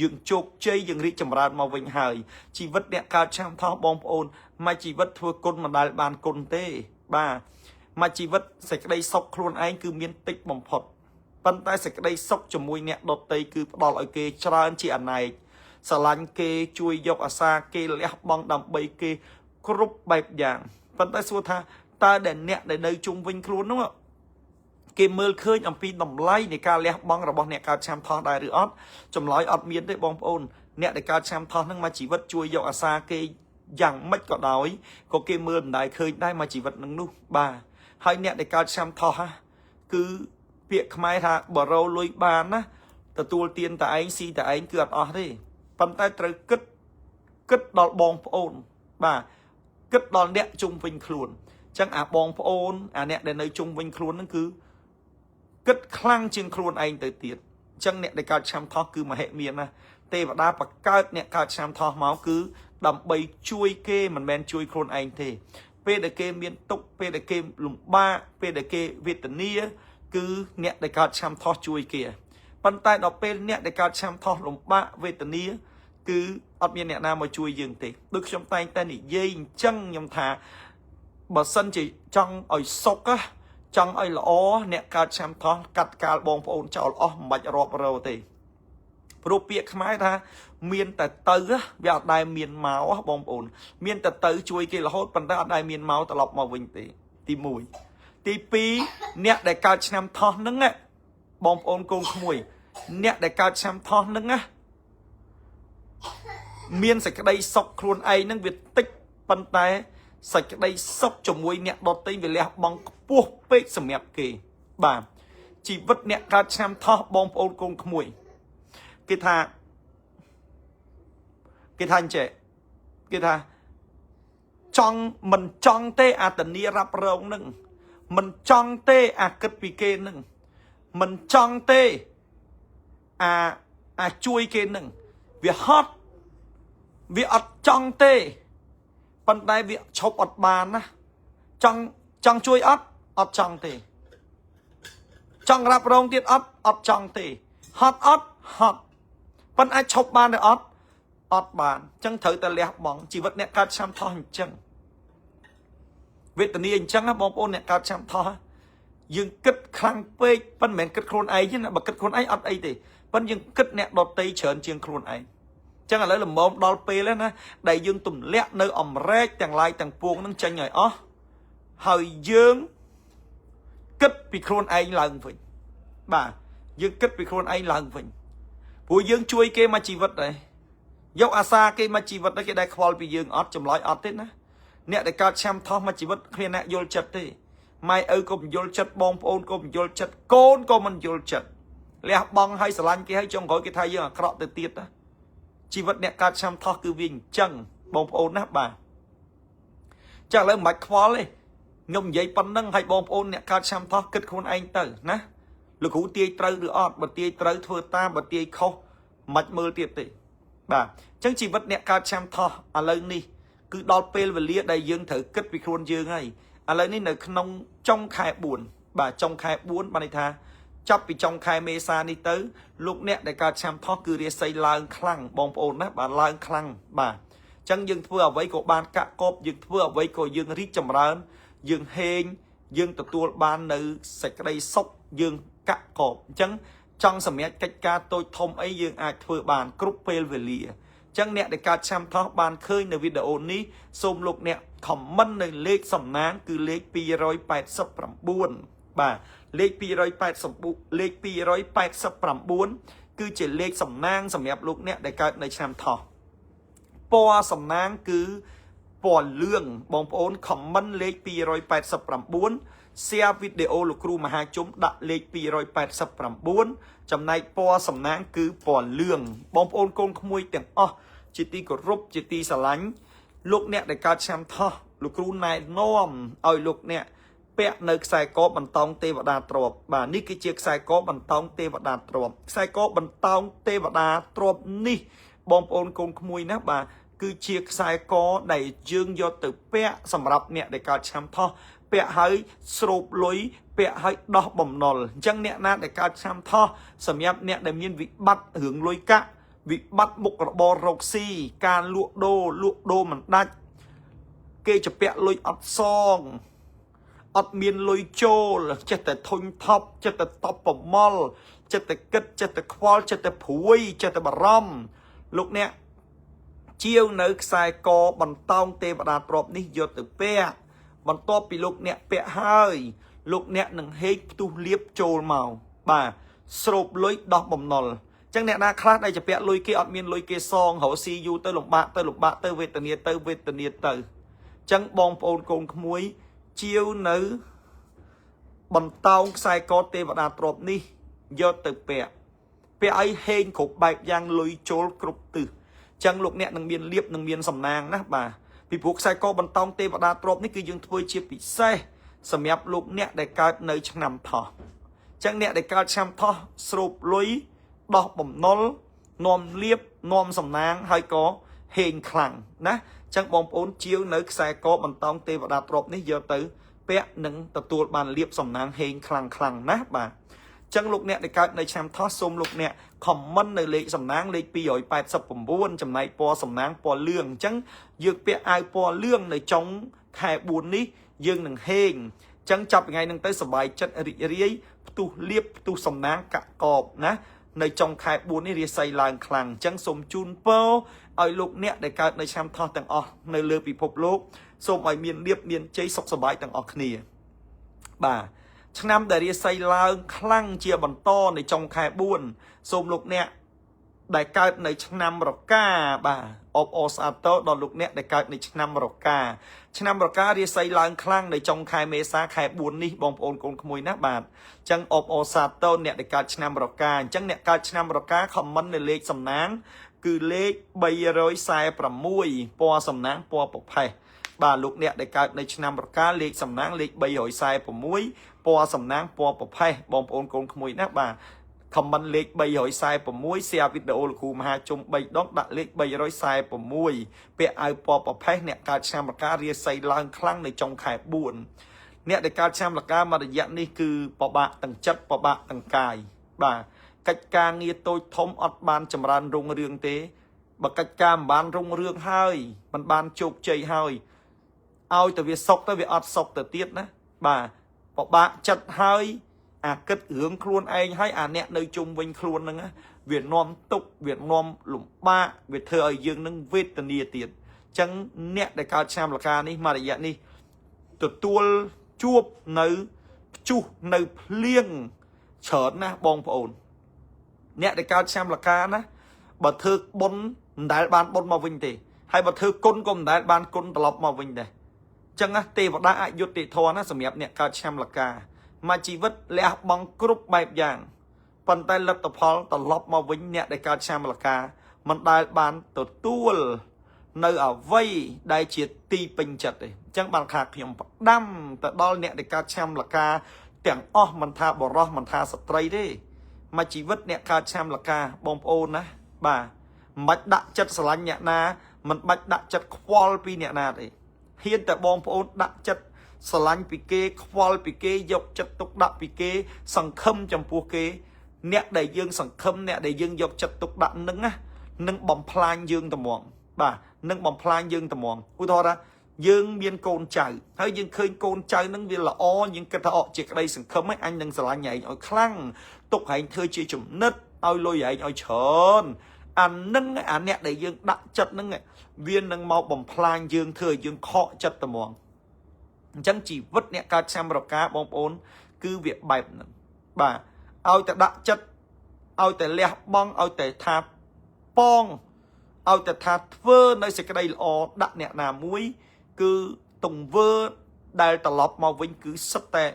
យើងជោគជ័យយើងរីកចម្រើនមកវិញហើយជីវិតអ្នកកើតឆ្នាំថោះបងប្អូនមកជីវិតធ្វើគុណមិនដែលបានគុណទេបាទមកជីវិតសេចក្តីសុខខ្លួនឯងគឺមានតិចបំផុតប៉ុន្តែសេចក្តីសុខជាមួយអ្នកដទៃគឺផ្ដល់ឲ្យគេច្រើនជាអនេក ស្រឡាញ់គេជួយយកអាសាគេលះបង់ដើម្បីគេគ្រប់បែបយ៉ាងប៉ុន្តែសួរថាតើដែលអ្នកដែលនៅជុំវិញខ្លួននោះគេមើលឃើញអំពីតម្លៃនៃការលះបង់របស់អ្នកកើតឆាំថោះដែរឬអត់ចម្លើយអត់មានទេបងប្អូនអ្នកដែលកើតឆាំថោះហ្នឹងមកជីវិតជួយយកអាសាគេយ៉ាងម៉េចក៏ដោយក៏គេមើលមិនដែរឃើញដែរមកជីវិតនឹងនោះបាទហើយអ្នកដែលកើតឆាំថោះគឺពាក្យខ្មែរថាបរោលុយបានណាទទួលទានតែឯងស៊ីតែឯងគឺអត់អស់ទេប៉ុន្តែត្រូវគិតដល់បងប្អូនបាទគិតដល់អ្នកជុំវិញខ្លួនអញ្ចឹងអាបងប្អូនអាអ្នកដែលនៅជុំវិញខ្លួនហ្នឹងគឺគិតខ្លាំងជាងខ្លួនឯងទៅទៀតអញ្ចឹងអ្នកដែលកើតឆាំថោះគឺមហិមានណាទេវតាបង្កើតអ្នកកើតឆាំថោះមកគឺដើម្បីជួយគេមិនមែនជួយខ្លួនឯងទេពេលដែលគេមានទុក្ខពេលដែលគេលំបាកពេលដែលគេវេទនាគឺអ្នកដែលកើតឆាំថោះជួយគេប៉ុន្តែដល់ពេលអ្នកដែលកើតឆាំថោះលំបាកវេទនាគឺអត់មានអ្នកណាមកជួយយើងទេដូចខ្ញុំតែងតែនិយាយអញ្ចឹងខ្ញុំថាបើសិនជាចង់ឲ្យសុខចង់ឲ្យល្អអ្នកកើតឆាំថោះកាត់កាលបងប្អូនចោលអស់មិនបាច់រាប់រោទេព្រោះពាក្យខ្មែរថាមានតែទៅវាអត់ដែលមានមកបងប្អូនមានតែទៅជួយគេរហូតប៉ុន្តែអត់ដែលមានមកត្រឡប់មកវិញទេទី1ទី2អ្នកដែលកើតឆ្នាំថោះហ្នឹងបងប្អូនកូនក្មួយអ្នកដែលកើតឆ្នាំថោះហ្នឹងមានសេចក្តីសុខខ្លួនឯងហ្នឹងវាតិចប៉ុន្តែសេចក្តីសុខជាមួយអ្នកដទៃវាលះបង់ខ្ពស់ពេកសម្រាប់គេបាទជីវិតអ្នកកើតឆ្នាំថោះបងប្អូនកូនក្មួយគេថាអញ្ចេះគេថាចង់មិនចង់ទេអាតនីរ៉ាប់រងនឹងមិនចង់ទេអាគិតពីគេនឹងមិនចង់ទេអាជួយគេនឹងវាហត់វាអត់ចង់ទេប៉ុន្តែវាឈប់អត់បានណាចង់ជួយអត់ចង់ទេចង់រ៉ាប់រងទៀតអត់ចង់ទេហត់ប៉ុន្តែអាចឈប់បានទេអត់បានអញ្ចឹងត្រូវតែលះបង់ជីវិតអ្នកកើតឆាំថោះអញ្ចឹងវេទនាអញ្ចឹងណាបងប្អូនអ្នកកើតឆាំថោះយើងគិតខ្លាំងពេកប៉ុន្តែមិនមែនគិតខ្លួនឯងទេណាបើគិតខ្លួនឯងអត់អីទេប៉ុន្តែយើងគិតអ្នកដទៃច្រើនជាងខ្លួនឯងអញ្ចឹងឥឡូវល្មមដល់ពេលណាដែលយើងទម្លាក់នៅអំរែកទាំងឡាយទាំងពួងនឹងចេញឲ្យអស់ហើយយើងគិតពីខ្លួនឯងឡើងវិញបាទយើងគិតពីខ្លួនឯងឡើងវិញព្រោះយើងជួយគេមកជីវិតដែរយកអាសាគេមកជីវិតគេដែលខ្វល់ពីយើងអត់ចម្លើយអត់ទេណាអ្នកដែលកើតឆាំថោះមកជីវិតគ្មានអ្នកយល់ចិត្តទេម៉ែឪក៏មិនយល់ចិត្តបងប្អូនក៏មិនយល់ចិត្តកូនក៏មិនយល់ចិត្តលះបង់ឲ្យស្រឡាញ់គេឲ្យចុងក្រោយគេថាយើងអាក្រក់ទៅទៀតណាជីវិតអ្នកកើតឆាំថោះគឺវាអញ្ចឹងបងប្អូនណាបាទចាឥឡូវមិនបាច់ខ្វល់ទេខ្ញុំនិយាយប៉ុណ្្នឹងឲ្យបងប្អូនអ្នកកើតឆាំថោះគិតខ្លួនឯងទៅណាលោកគ្រូទាយត្រូវឬអត់បើទាយត្រូវធ្វើតាមបើទាយខុសមិនមើលទៀតទេបាទអញ្ចឹងជីវិតអ្នកកើតឆាំថោះឥឡូវនេះគឺដល់ពេលវេលាដែលយើងត្រូវគិតពីខ្លួនយើងហើយឥឡូវនេះនៅក្នុងចុងខែ4បាទចុងខែ4បានន័យថាចាប់ពីចុងខែមេសានេះទៅលោកអ្នកដែលកើតឆាំថោះគឺរាសីឡើងខ្លាំងបងប្អូនណាបាទឡើងខ្លាំងបាទអញ្ចឹងយើងធ្វើអ្វីក៏បានកាក់កបយើងធ្វើអ្វីក៏យើងរីកចម្រើនយើងហេងយើងទទួលបាននៅសេចក្តីសុខយើងកាក់កបអញ្ចឹងចង់សម្រេចកិច្ចការតូចធំអីយើងអាចធ្វើបានគ្រប់ពេលវេលាអញ្ចឹងអ្នកដែលកើតឆាំថោះបានឃើញនៅវីដេអូនេះសូមលោកអ្នកខមមិននៅលេខសំណាងគឺលេខ289បាទលេខ289លេខ289គឺជាលេខសំណាងសម្រាប់លោកអ្នកដែលកើតនៅឆ្នាំថោះពណ៌សំណាងគឺពណ៌លឿងបងប្អូនខមមិនលេខ289 share វីដេអូលោកគ្រូមហាជុំដាក់លេខ289ចំណែកពណ៌សំណាងគឺពណ៌លឿងបងប្អូនកូនក្មួយទាំងអស់ជាទីគោរពជាទីស្រឡាញ់លោកអ្នកដែលកើតឆ្នាំថោះលោកគ្រូណែនាំឲ្យលោកអ្នកពាក់នៅខ្សែកបន្តោងទេវតាទ្រព្យបាទនេះគឺជាខ្សែកបន្តោងទេវតាទ្រព្យខ្សែកបន្តោងទេវតាទ្រព្យនេះបងប្អូនកូនក្មួយណាបាទគឺជាខ្សែកដែលយើងយកទៅពាក់សម្រាប់អ្នកដែលកើតឆ្នាំថោះពាក់ឲ្យស្រូបលុយពាក់ឲ្យដោះបំណុលអញ្ចឹងអ្នកណាដែលកើតឆ្នាំថោះសម្រាប់អ្នកដែលមានវិបត្តិរឿងលុយកាក់វិបត្តិមុខរបររកស៊ីការលក់ដូរមិនដាច់គេជពាក់លុយអត់សងអត់មានលុយចូលចេះតែធុញថប់ចេះតែតបប្រមល់ចេះតែគិតចេះតែខ្វល់ចេះតែព្រួយចេះតែបារម្ភ lúc nè chiêu nơi sai co bằng tông tê và đạt rộp ní dột từ pe bằng top bị lúc nè pe hơi lúc nè nâng hết tu liếp trôi màu bà sụp lối đọc bầm nol chẳng nè na khác đâyจะpe lối kia ọt miên lối kia song hậu si du tới lục bạ tới về tận nhiệt tới chẳng bong ôn côn muối chiêu nữ bằng tông sai co tê và đạt rộp ní dột từ pe ấy hên cục bạch giang lối trôi cục từ chẳng lục nè nâng miên liếp nâng miên sầm nang ná bà vì buộc sai co bằng tông tê và đa trộp ní cứ dương thôi chia bị xe sầm nhập lục nè để cao nơi chẳng nằm thọ chẳng nè để cao trăm thọ sụp lối đọc bầm nol nôm liếp nôm sầm nang hay có hình khẳng ná chẳng bom ốn chiếu nơi sai co bằng tông tê và đa trộp ní giờ tới pe nâng tập tuột bàn liếp sầm nang hình khẳng ná bà chẳng lục nè để cao nơi trăm thọ xôm lục nè commentในเลขสำนักเลขปีหอย89จำนายปอสำนักปอเรื่องจังยืกเปียไอปอเรื่องในจงแถบุญนี้ยืงหนึ่งเฮงจังจับยังไงหนึ่งเต้สบายจัดริเรียตูเลียบตูสำนักกะกอบนะในจงแถบุญนี้เรียใส่ลางคลังจังสมจูนเป้าไอลูกเนี่ยได้การในแชมป์ทอต่างออกในเรือปีพบโลกสมไอเมียนเลียบเมียนใจสกสบายต่างออกเนียบ่าฉะนั้นแต่เรียใส่ลางคลั่งเจียบันต้อในจงแถบุญสมลูกเนี่ยได้เกิดในชั้นนำรกาบ่าอบอสอาโต้ดอลูกเนี่ยได้เกิดในชั้นนำรกาชั้นนำรกาเรียใส่ลางคลั่งในจงคายเมษาคายบุญนี่บองโอนโกนขโมยนะบาทจังอบอสอาโต้เนี่ยได้เกิดชั้นนำรกาจังเนี่ยเกิดชั้นนำรกาคอมมันในเลขสำนักคือเลขใบร้อยสายประมุยปอสำนักปอปกไผ่บ่าลูกเนี่ยได้เกิดในชั้นนำรกาเลขสำนักเลขใบร้อยสายประมุยปอสำนักปอปกไผ่บองโอนโกนขโมยนะบ่าคอมมันเล็กใบหอยทรายผมมุ้ยเสียวิดีโอคูมหาจมใบดอกดักเล็กใบร้อยทรายผมมุ้ยเปียไอปอปะแพเนี่ยการชามการเรียใส่ลางคลั่งในจงขายบุญเนี่ยในการชามการมาระยะนี้คือปะบะต่างจัดปะบะต่างกายบ่ากิจการเงียโตทมอัดบานจำรันรงเรืองเตบักกิจการบานรงเรืองเฮ้ยมันบานโจกใจเฮ้ยเอาแต่เวียซอกแต่เวียอัดซอกแต่เตี้ยนะบ่าปะบะจัดเฮ้ยkết hưởng khuôn anh hay nè nơi chung vinh khuôn nâng Việt Nam tục Việt Nam lũng ba Việt thơ ở dương nâng vết tần địa tiền chẳng nè đại cao trăm là ca ní mà đại dạng ní tụi tuôn chuột nơi chu nơi liêng chởn ná bong ổn nè đại cao trăm là ca ná bà thơ bốn đại ban bốn mà vinh tì hay bà thơ côn công đại ban côn tập mà vinh tì chẳng á tì vào đã dụt tì thua ná sầm nhập nè cao trăm là ca mà chỉ vứt lẹ bằng group bài dạng phần tay lập tập hall tập lọc mà vinh nhẹ để cao trăm là ca mình đại bán tổ tuôn nơi ở vây đại triệt ti bình chật đấy chẳng bàn khạc hiểm đâm tại đó nhẹ để cao trăm là ca tiếng mình tha bỏ ra mình tha stray đấy mà chỉ vứt nhẹ cao trăm là ca bom ôn á bà mạch đạn chất sờ lạnh nhẹ na mình mạch đạn chất quality nhẹ na đấy hiện tại bom ôn đạn chấtสลันปีเก้ควอลปีเก้ยกจัดตุกดับปีเก้สังคมจำพวกเก้เนี่ยได้ยังสังคมเนี่ยได้ยังยกจัดตุกดับนึงอะนึงบ่มพลายยังตะมวงบ่านึงบ่มพลายยังตะมวงอุทธรณ์ยังเมียนโกนใจให้ยังเคยโกนใจนึงเวลาอ้อยังกระทะออกจากได้สังคมให้อันนึงสลันใหญ่เอาคลั่งตกให้เธอจีจุ่มนึดเอาลอยใหญ่เอาเฉินอันนึงอันเนี่ยได้ยังดักจัดนึงไงเวียนนึงเมาบ่มพลายยังเธอยังเคาะจัดตะมวงจังจีวัดเนี่ยการชำระกาบองโอนคือเวียบแบบนั้นบ่าเอาแต่ดักจัดเอาแต่เลี้ยบองเอาแต่ทาป้องเอาแต่ทาเวอร์ในสกัดอดักเนี่ยนามุ้ยคือตรงเวอร์ได้ตลอดมาวิ่งคือสเตะ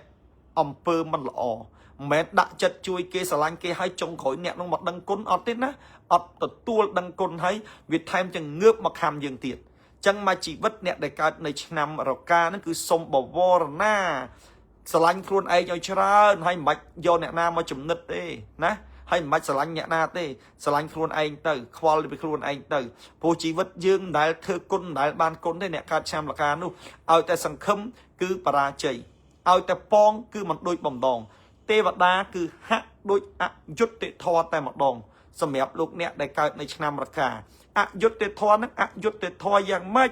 อำเภอมันละแม้ดักจัดช่วยเกสลังเกให้จงข่อยเนี่ยน้องมาดังก้นอดติดนะอดตัวดังก้นให้เวียดไทม์จะเงือบมาคำยังเตียดจังมาจีวัดเนี่ยได้การในชั้นรกานั่นคือสมบวรน่าสลันครูนไอ้ยังชราให้มัดโยนเนี่ยนามาจุ่มนึดเต้นะให้มัดสลันเนี่ยนาเต้สลันครูนไอ้เตอควอลไปครูนไอ้เตอผู้จีวัดยืงได้เธอก้นได้บานก้นได้เนี่ยการชั้นรกานู่เอาแต่สังคมคือปราชัยเอาแต่ปองคือมันโดยบ่มดองเตวดาคือหักโดยยุติทอแต่หมดดองสมัยลูกเนี่ยได้การในชั้นรกายุติทอนั้นยุติทออย่างไม่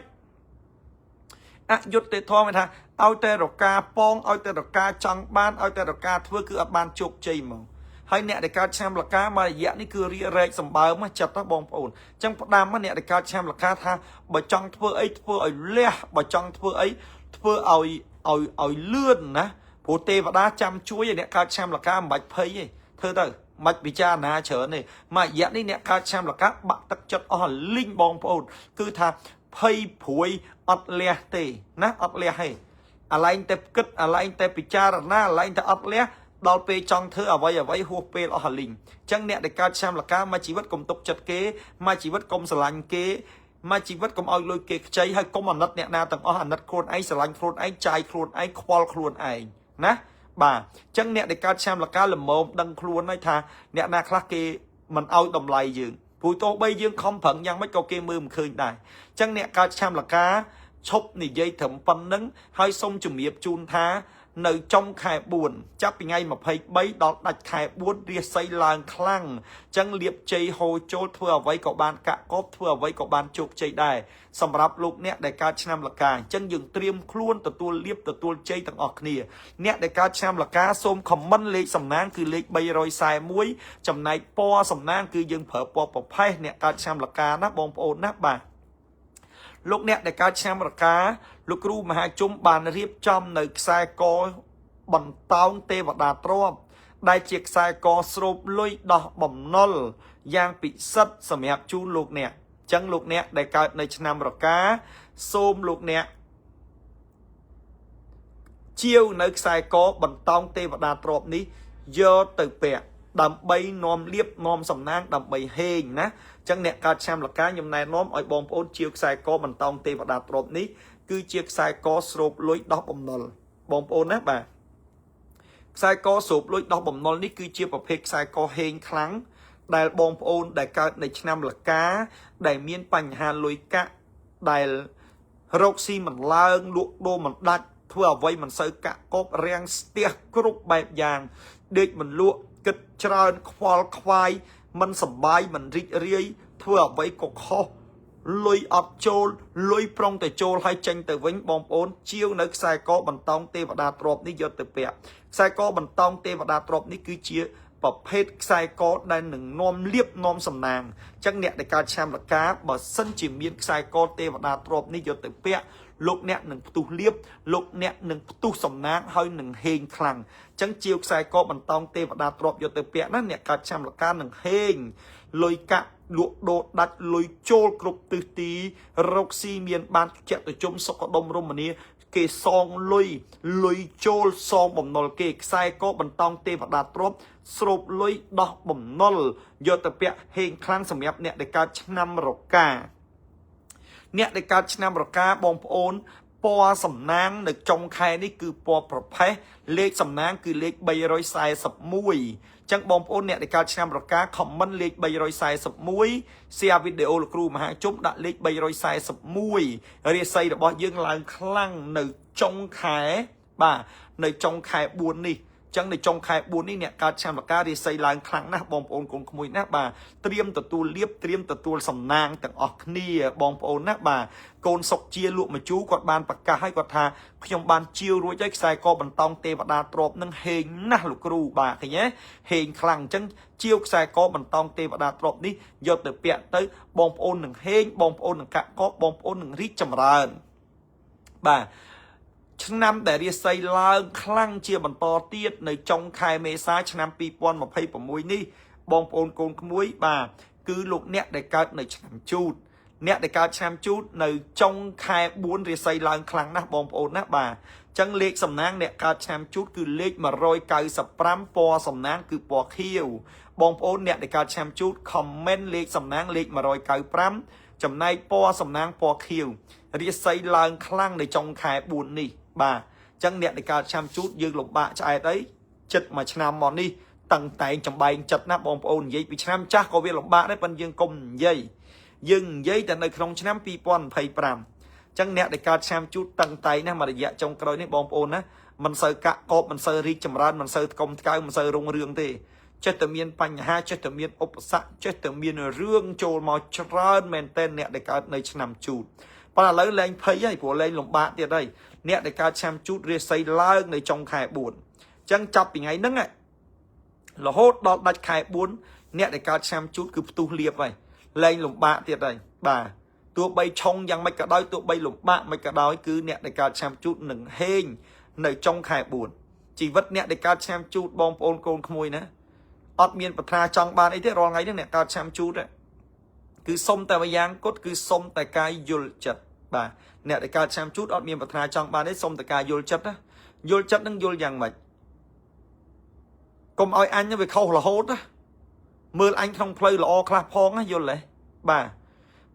ยุติทอไม่ท่าเอาแต่ดอกกาปองเอาแต่ดอกกาจังบ้านเอาแต่ดอกกาทั่วคือบ้านโจกใจมั้ง ហើយអ្នកដែលកើតឆ្នាំលកាមករយៈនេះគឺរីករែកសម្បើមចិត្តណាបងប្អូនអញ្ចឹងផ្ដាំអ្នកដែលកើតឆ្នាំលកាថាបើចង់ធ្វើអីធ្វើឲ្យលះបើចង់ធ្វើអីធ្វើឲ្យលឿនណាព្រោះទេវតាចាំជួយឲ្យអ្នកកើតឆ្នាំលកាមិនបាច់ភ័យទេធ្វើទៅមិនពិចារណាច្រើនទេមករយៈនេះអ្នកកើតឆ្នាំលកាបាក់ទឹកចិត្តអស់លីងបងប្អូនគឺថាភ័យព្រួយអត់លះទេណាអត់លះទេអាឡែងតែគិតអាឡែងតែពិចារណាអាឡែងតែអត់លះដល់ពេលចង់ធ្វើអ្វីហួសពេលអស់លីងអញ្ចឹងអ្នកដែលកើតឆ្នាំលកាមកជីវិតកុំទុកចិត្តគេមកជីវិតកុំស្រឡាញ់គេមកជីវិតកុំឲ្យលុយគេខ្ចីហើយកុំអាណិតអ្នកណាទាំងអស់អាណិតខ្លួនឯងស្រឡាញ់ខ្លួនឯងចាយខ្លួនឯងខ្វល់ខ្លួនឯងណាបាទអញ្ចឹងអ្នកដែលកើតឆ្នាំលកាល្មមដឹងខ្លួនហើយថាអ្នកណាខ្លះគេមិនឲ្យតម្លៃយើងព្រោះទោះបីយើងខំប្រឹងយ៉ាងម៉េចក៏គេមើលមិនឃើញដែរអញ្ចឹងអ្នកកើតឆ្នាំលកាឈប់និយាយត្រឹមប៉ុណ្្នឹងហើយសូមជំរាបជូនថានៅចុងខែ4ចាប់ពីថ្ងៃ23ដល់ដាច់ខែ4រាសីឡើងខ្លាំងអញ្ចឹងលៀបជ័យហូរចូលធ្វើអ្វីក៏បានកាក់កបធ្វើអ្វីក៏បានជោគជ័យដែរសម្រាប់លោកអ្នកដែលកើតឆ្នាំលកាអញ្ចឹងយើងត្រៀមខ្លួនទទួលលៀបទទួលជ័យទាំងអស់គ្នាអ្នកដែលកើតឆ្នាំលកាសូមខមមិនលេខសំណាងគឺលេខ341ចំណែកពណ៌សំណាងគឺយើងប្រើពណ៌ប្រផេះអ្នកកើតឆ្នាំលកាណាបងប្អូនណាបាទលោកអ្នកដែលកើតឆ្នាំរកាលោកគ្រូមហាជុំបានរៀបចំនៅខ្សែកបន្តោងទេវតាទ្រព្យដែលជាខ្សែកស្រូបលុយដោះបំណុលយ៉ាងពិសិដ្ឋសម្រាប់ជូនលោកអ្នកអញ្ចឹងលោកអ្នកដែលកើតនៅឆ្នាំរកាសូមលោកអ្នកជាវនៅខ្សែកបន្តោងទេវតាទ្រព្យនេះយកទៅពាក់ដើម្បីនាំលៀបនាំសំណាងដើម្បីហេងណាអញ្ចឹងអ្នកកើតឆ្នាំលកាខ្ញុំណែនាំឲ្យបងប្អូនជាវខ្សែកបន្តោងទេវតាទ្រព្យនេះគឺជាខ្សែកស្រូបលុយដោះបំណុលបងប្អូនណាបាទខ្សែកស្រូបលុយដោះបំណុលនេះគឺជាប្រភេទខ្សែកហេងខ្លាំងដែលបងប្អូនដែលកើតនៅឆ្នាំលកាដែលមានបញ្ហាលុយកាក់ដែលរកស៊ីមិនឡើងលក់ដូរមិនដាច់ធ្វើអ្វីមិនសូវកាក់កបរាំងស្ទះគ្រប់បែបយ៉ាងដេកមិនលក់គិតច្រើនខ្វល់ខ្វាយមិនសប្បាយមិនរីករាយធ្វើអ្វីក៏ខុសលុយអត់ចូលលុយប្រុងតែចូលហើយចេញទៅវិញបងប្អូនជាវនៅខ្សែកបន្តោងទេវតាទ្រព្យនេះយកទៅពាក់ខ្សែកបន្តោងទេវតាទ្រព្យនេះគឺជាប្រភេទខ្សែកដែលនឹងនាំលៀបនាំសំណាងអញ្ចឹងអ្នកដែលកើតឆ្នាំលកាបើសិនជាមានខ្សែកទេវតាទ្រព្យនេះយកទៅពាក់លោកអ្នកនឹងផ្ទុះលៀបលោកអ្នកនឹងផ្ទុះសំណាងហើយនឹងហេងខ្លាំងអញ្ចឹងជាវខ្សែកបន្តោងទេវតាទ្រព្យយកទៅពាក់ណាអ្នកកើតឆ្នាំលកានឹងហេងលុយកាក់លក់ដូរដាច់លុយចូលគ្រប់ទិសទីរកស៊ីមានបានចតុជុំសុខដុមរមនាគេសងលុយចូលសងបំណុលគេខ្សែកបន្តោងទេវតាទ្រព្យស្រូបលុយដោះបំណុលយកទៅពាក់ហេងខ្លាំងសម្រាប់អ្នកដែលកើតឆ្នាំរកាអ្នកដែលកើតឆ្នាំរកាបងប្អូនពណ៌សំណាងនៅចុងខែនេះគឺពណ៌ប្រផេះលេខសំណាងគឺលេខ341ចឹងបងប្អូនអ្នកដែលកើតឆ្នាំរកាខមមិនលេខ341 share វីដេអូលោកគ្រូមហាជុំដាក់លេខ341រាសីរបស់យើងឡើងខ្លាំងនៅចុងខែបាទនៅចុងខែ4នេះចឹងនៅចុងខែ4នេះអ្នកកើតឆ្នាំរការាសីឡើងខ្លាំងណាស់បងប្អូនកូនក្មួយណាបាទត្រៀមទទួលលៀបត្រៀមទទួលសំណាងទាំងអស់គ្នាបងប្អូនណាបាទកូនសុកជាលក់មជូរគាត់បានប្រកាសឲ្យគាត់ថាខ្ញុំបានជាវរួចហើយខ្សែកបន្តោងទេវតាទ្រព្យនឹងហេងណាស់លោកគ្រូបាទឃើញទេហេងខ្លាំងអញ្ចឹងជាវខ្សែកបន្តោងទេវតាទ្រព្យនេះយកទៅពាក់ទៅបងប្អូននឹងហេងបងប្អូននឹងកាក់កបបងប្អូននឹងរីកចម្រើនបាទឆ្នាំដែលរាសីឡើងខ្លាំងជាបន្តទៀតនៅចុងខែមេសាឆ្នាំ2026នេះបងប្អូនកូនក្មួយបាទគឺលោកអ្នកដែលកើតនៅឆ្នាំជូតអ្នកដែលកើតឆ្នាំជូតនៅចុងខែ4រាសីឡើងខ្លាំងណាស់បងប្អូនណាបាទអញ្ចឹងលេខសំណាងអ្នកកើតឆ្នាំជូតគឺលេខ195ពណ៌សំណាងគឺពណ៌ខៀវបងប្អូនអ្នកដែលកើតឆ្នាំជូតខមមិនលេខសំណាងលេខ195ចំណែកពណ៌សំណាងពណ៌ខៀវរាសីឡើងខ្លាំងនៅចុងខែ4នេះបាទអញ្ចឹងអ្នកដែលកើតឆ្នាំជូតយើងលំបាកឆ្អែតអីចិត្តមួយឆ្នាំមកនេះតឹងតែងចំបែងចិត្តណាបងប្អូននិយាយពីឆ្នាំចាស់ក៏វាលំបាកដែរប៉ុន្តែយើងកុំនិយាយយើងនិយាយតែនៅក្នុងឆ្នាំ2025អញ្ចឹងអ្នកដែលកើតឆ្នាំជូតតឹងតែងណាមួយរយៈចុងក្រោយនេះបងប្អូនណាមិនសូវកាក់កបមិនសូវរីកចម្រើនមិនសូវថ្កុំថ្កើងមិនសូវរុងរឿងទេចេះតែមានបញ្ហាចេះតែមានឧបសគ្គចេះតែមានរឿងចូលមកច្រើនមែនទែនអ្នកដែលកើតនៅឆ្នាំជូតប៉ុន្តែឥឡូវលែងភ័យហើយព្រោះលែងលំបាកទៀតហើយអ្នកដែលកើតឆ្នាំជូតរាសីឡើងនៅចុងខែ4អញ្ចឹងចាប់ពីថ្ងៃហ្នឹង là hốt đọt đạch khai bốn nè để cao xem chút cứ tu liệp vậy lên lồng bạ tiệt đây bà tua bay trong yang mấy cả đói tua bay lồng bạ mấy cả đói cứ nè để cao xem chút nừng hên nơi trong khai buồn chỉ vất nè để cao xem chút bom ôn côn khmui nữa ọt miền bậc thang trong ban ấy thế rồi ngay đó nè cao xem chút đấy cứ xông tại giang cốt cứ xông tại cái dul chật bà nè để cao xem chút ọt miền bậc thang trong ban ấy xông tại cái dul chật nâng dul yang mày công ơi anh nó về khâu là hốt á mưa anh không play là o clap phong á vô lại bà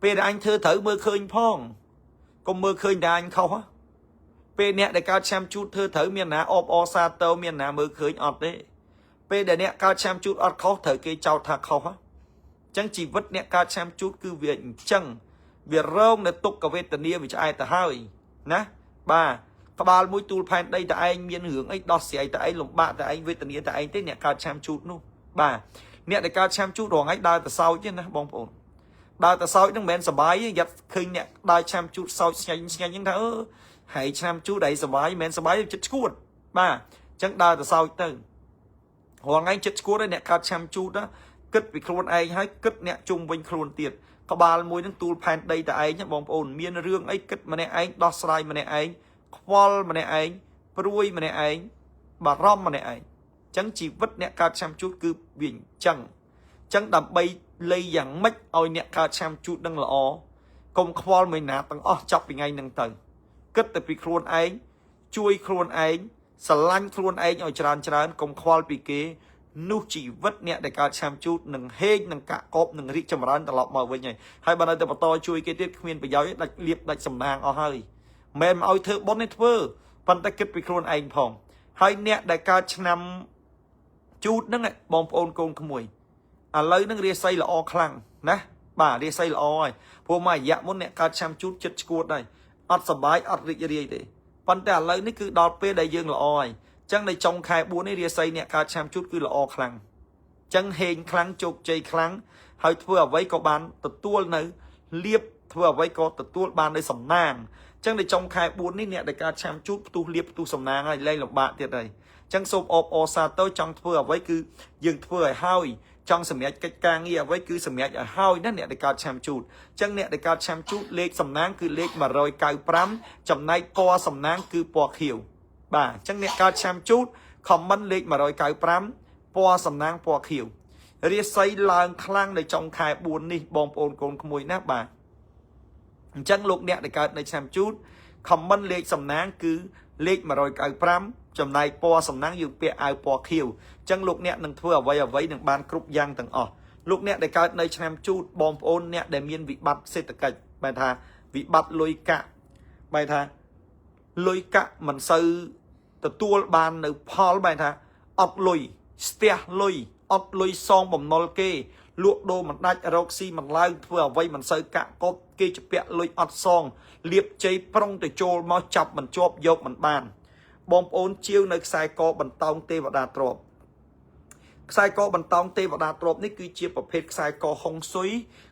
bây giờ anh thưa thử mưa khơi phong công mưa khơi đã anh không á bây nè để cao xem chút thưa thử miền nào ốp o sa tơ miền nào mưa khơi ọt đấy bây giờ nè cao xem chút ọt khó thử cái trâu thạc không á chẳng chỉ vứt nè cao xem chút cứ việc chân việc rong để tục cả về tình yêu vì cho ai ta hơi nè bà các bạn mũi tu phèn đây tại anh miền hướng ấy đọt xì tại anh lồng bạ tại anh về tình yêu tại anh tới nè cao xem chút luôn bà nè để cao xem chút rồi ấy đai từ sau chứ nè bông ổn đai từ sau nó men sờ bái giật khi nè đai xem chút sau nhanh những thứ hãy xem chút đầy sờ bái men sờ bái chết cuột bà chẳng đai từ sau từ hoàng anh chết cuột đấy nè cao xem chút đó cất vì khuôn anh hay cất nè chung với khuôn tiệt các bạn mũi nó tu phèn đây tại anh nhá bông ổn miền rương ấy cất mà nè anh đọt sai mà nè anh qual mà nè anh ruồi mà nè anh bà rom mà nè anh chẳng chỉ vứt nè cao xem chút cứ biển chẳng đầm bay lây dạng mất ôi nè cao xem chút đang là ó công qual mình nè tăng ó chọc vì ngay nâng tầng cất từ vì khuôn anh chui khuôn anh sờ lanh khuôn anh ở tràn công qual vì kế nu chỉ vứt nè để cao xem chút nâng hên nâng cả cọp nâng rít chầm rán tờ lọp màu với nhảy hai bạn ơi tờ to chui cái tiết khuyên bị giáo đạch liệp đạch sầm nang ó hơi mềm ôi thơ bốn nét vơ phân tay kết vì khuôn anh phòng hai nè đại ca năm chút nâng này bom ôn côn không mùi lấy nâng ria xây là o khăn nè bà ria xây là o rồi vô mà dạ muốn nè ca chăm chút chất cuột này ọt sờ bái ọt rị rị để phân tay lấy nó cứ đọt bê đầy dương là o rồi chẳng này trong khai bốn ấy ria xây nè ca chăm chút cứ là o khăn chẳng hên khăn chục chơi khăn hơi thưa với có bán tật tua nữa liếp thưa với có tật tua bán đây sầm nàng chẳng để trong khai bốn ấy nè để ca chăm chút tu liếp tu sầm nàng này lên lộc bạn tiệt này chẳng xôm ốp o sa tới trong thưa với cứ dừng thưa hơi trong sầm nhẹ cách ca nghĩa với cứ sầm nhẹ ở hơiนั่นเนี่ยในการแชมป์จูดจังเนี่ยในการแชมป์จูดเลขสำนักคือเลขมาโรยไก่พร้ำจำในปอสำนักคือปอเขียวบ่าจังเนี่ยการแชมป์จูดคอมมันเลขมาโรยไก่พร้ำปอสำนักปอเขียวเรียกไซลางคลั่งในจงคายบุญนี่บอมโอนโกนขโมยหน้าบ่าจังลูกเนี่ยในการในแชมป์จูดคอมมันเลขสำนักคือเลขมาโรยไก่พร้ำจำในปอสำนักอยู่เปียเอาปอเขียวจังลูกเนี่ยหนึ่งเพื่อไว้หนึ่งบานกรุบยางต่างออกลูกเนี่ยในการในแชมป์จูดบอมโอนเนี่ยได้มีวิบัติเศรษฐกิจไปทาวิบัติลอยกะไปทาลอยกะมันซื้อแต่ตัวบานในพอลไปทาอดลอยสเตียลอยอดลอยซองบ่มนอลเกลวกโดมันได้ร็อกซี่มันไล่เพื่อไว้มันซื้อกะก็เกจะเปียลอยอดซองเลียบใจปรองแต่โจมาจับมันจบยกมันบานบอมโอนเชียวในสายกอบรรเทาเทวดาตรบสายกอบรรเทาเทวดาตรบนี่คือเชียวประเภทสายกอหงซุย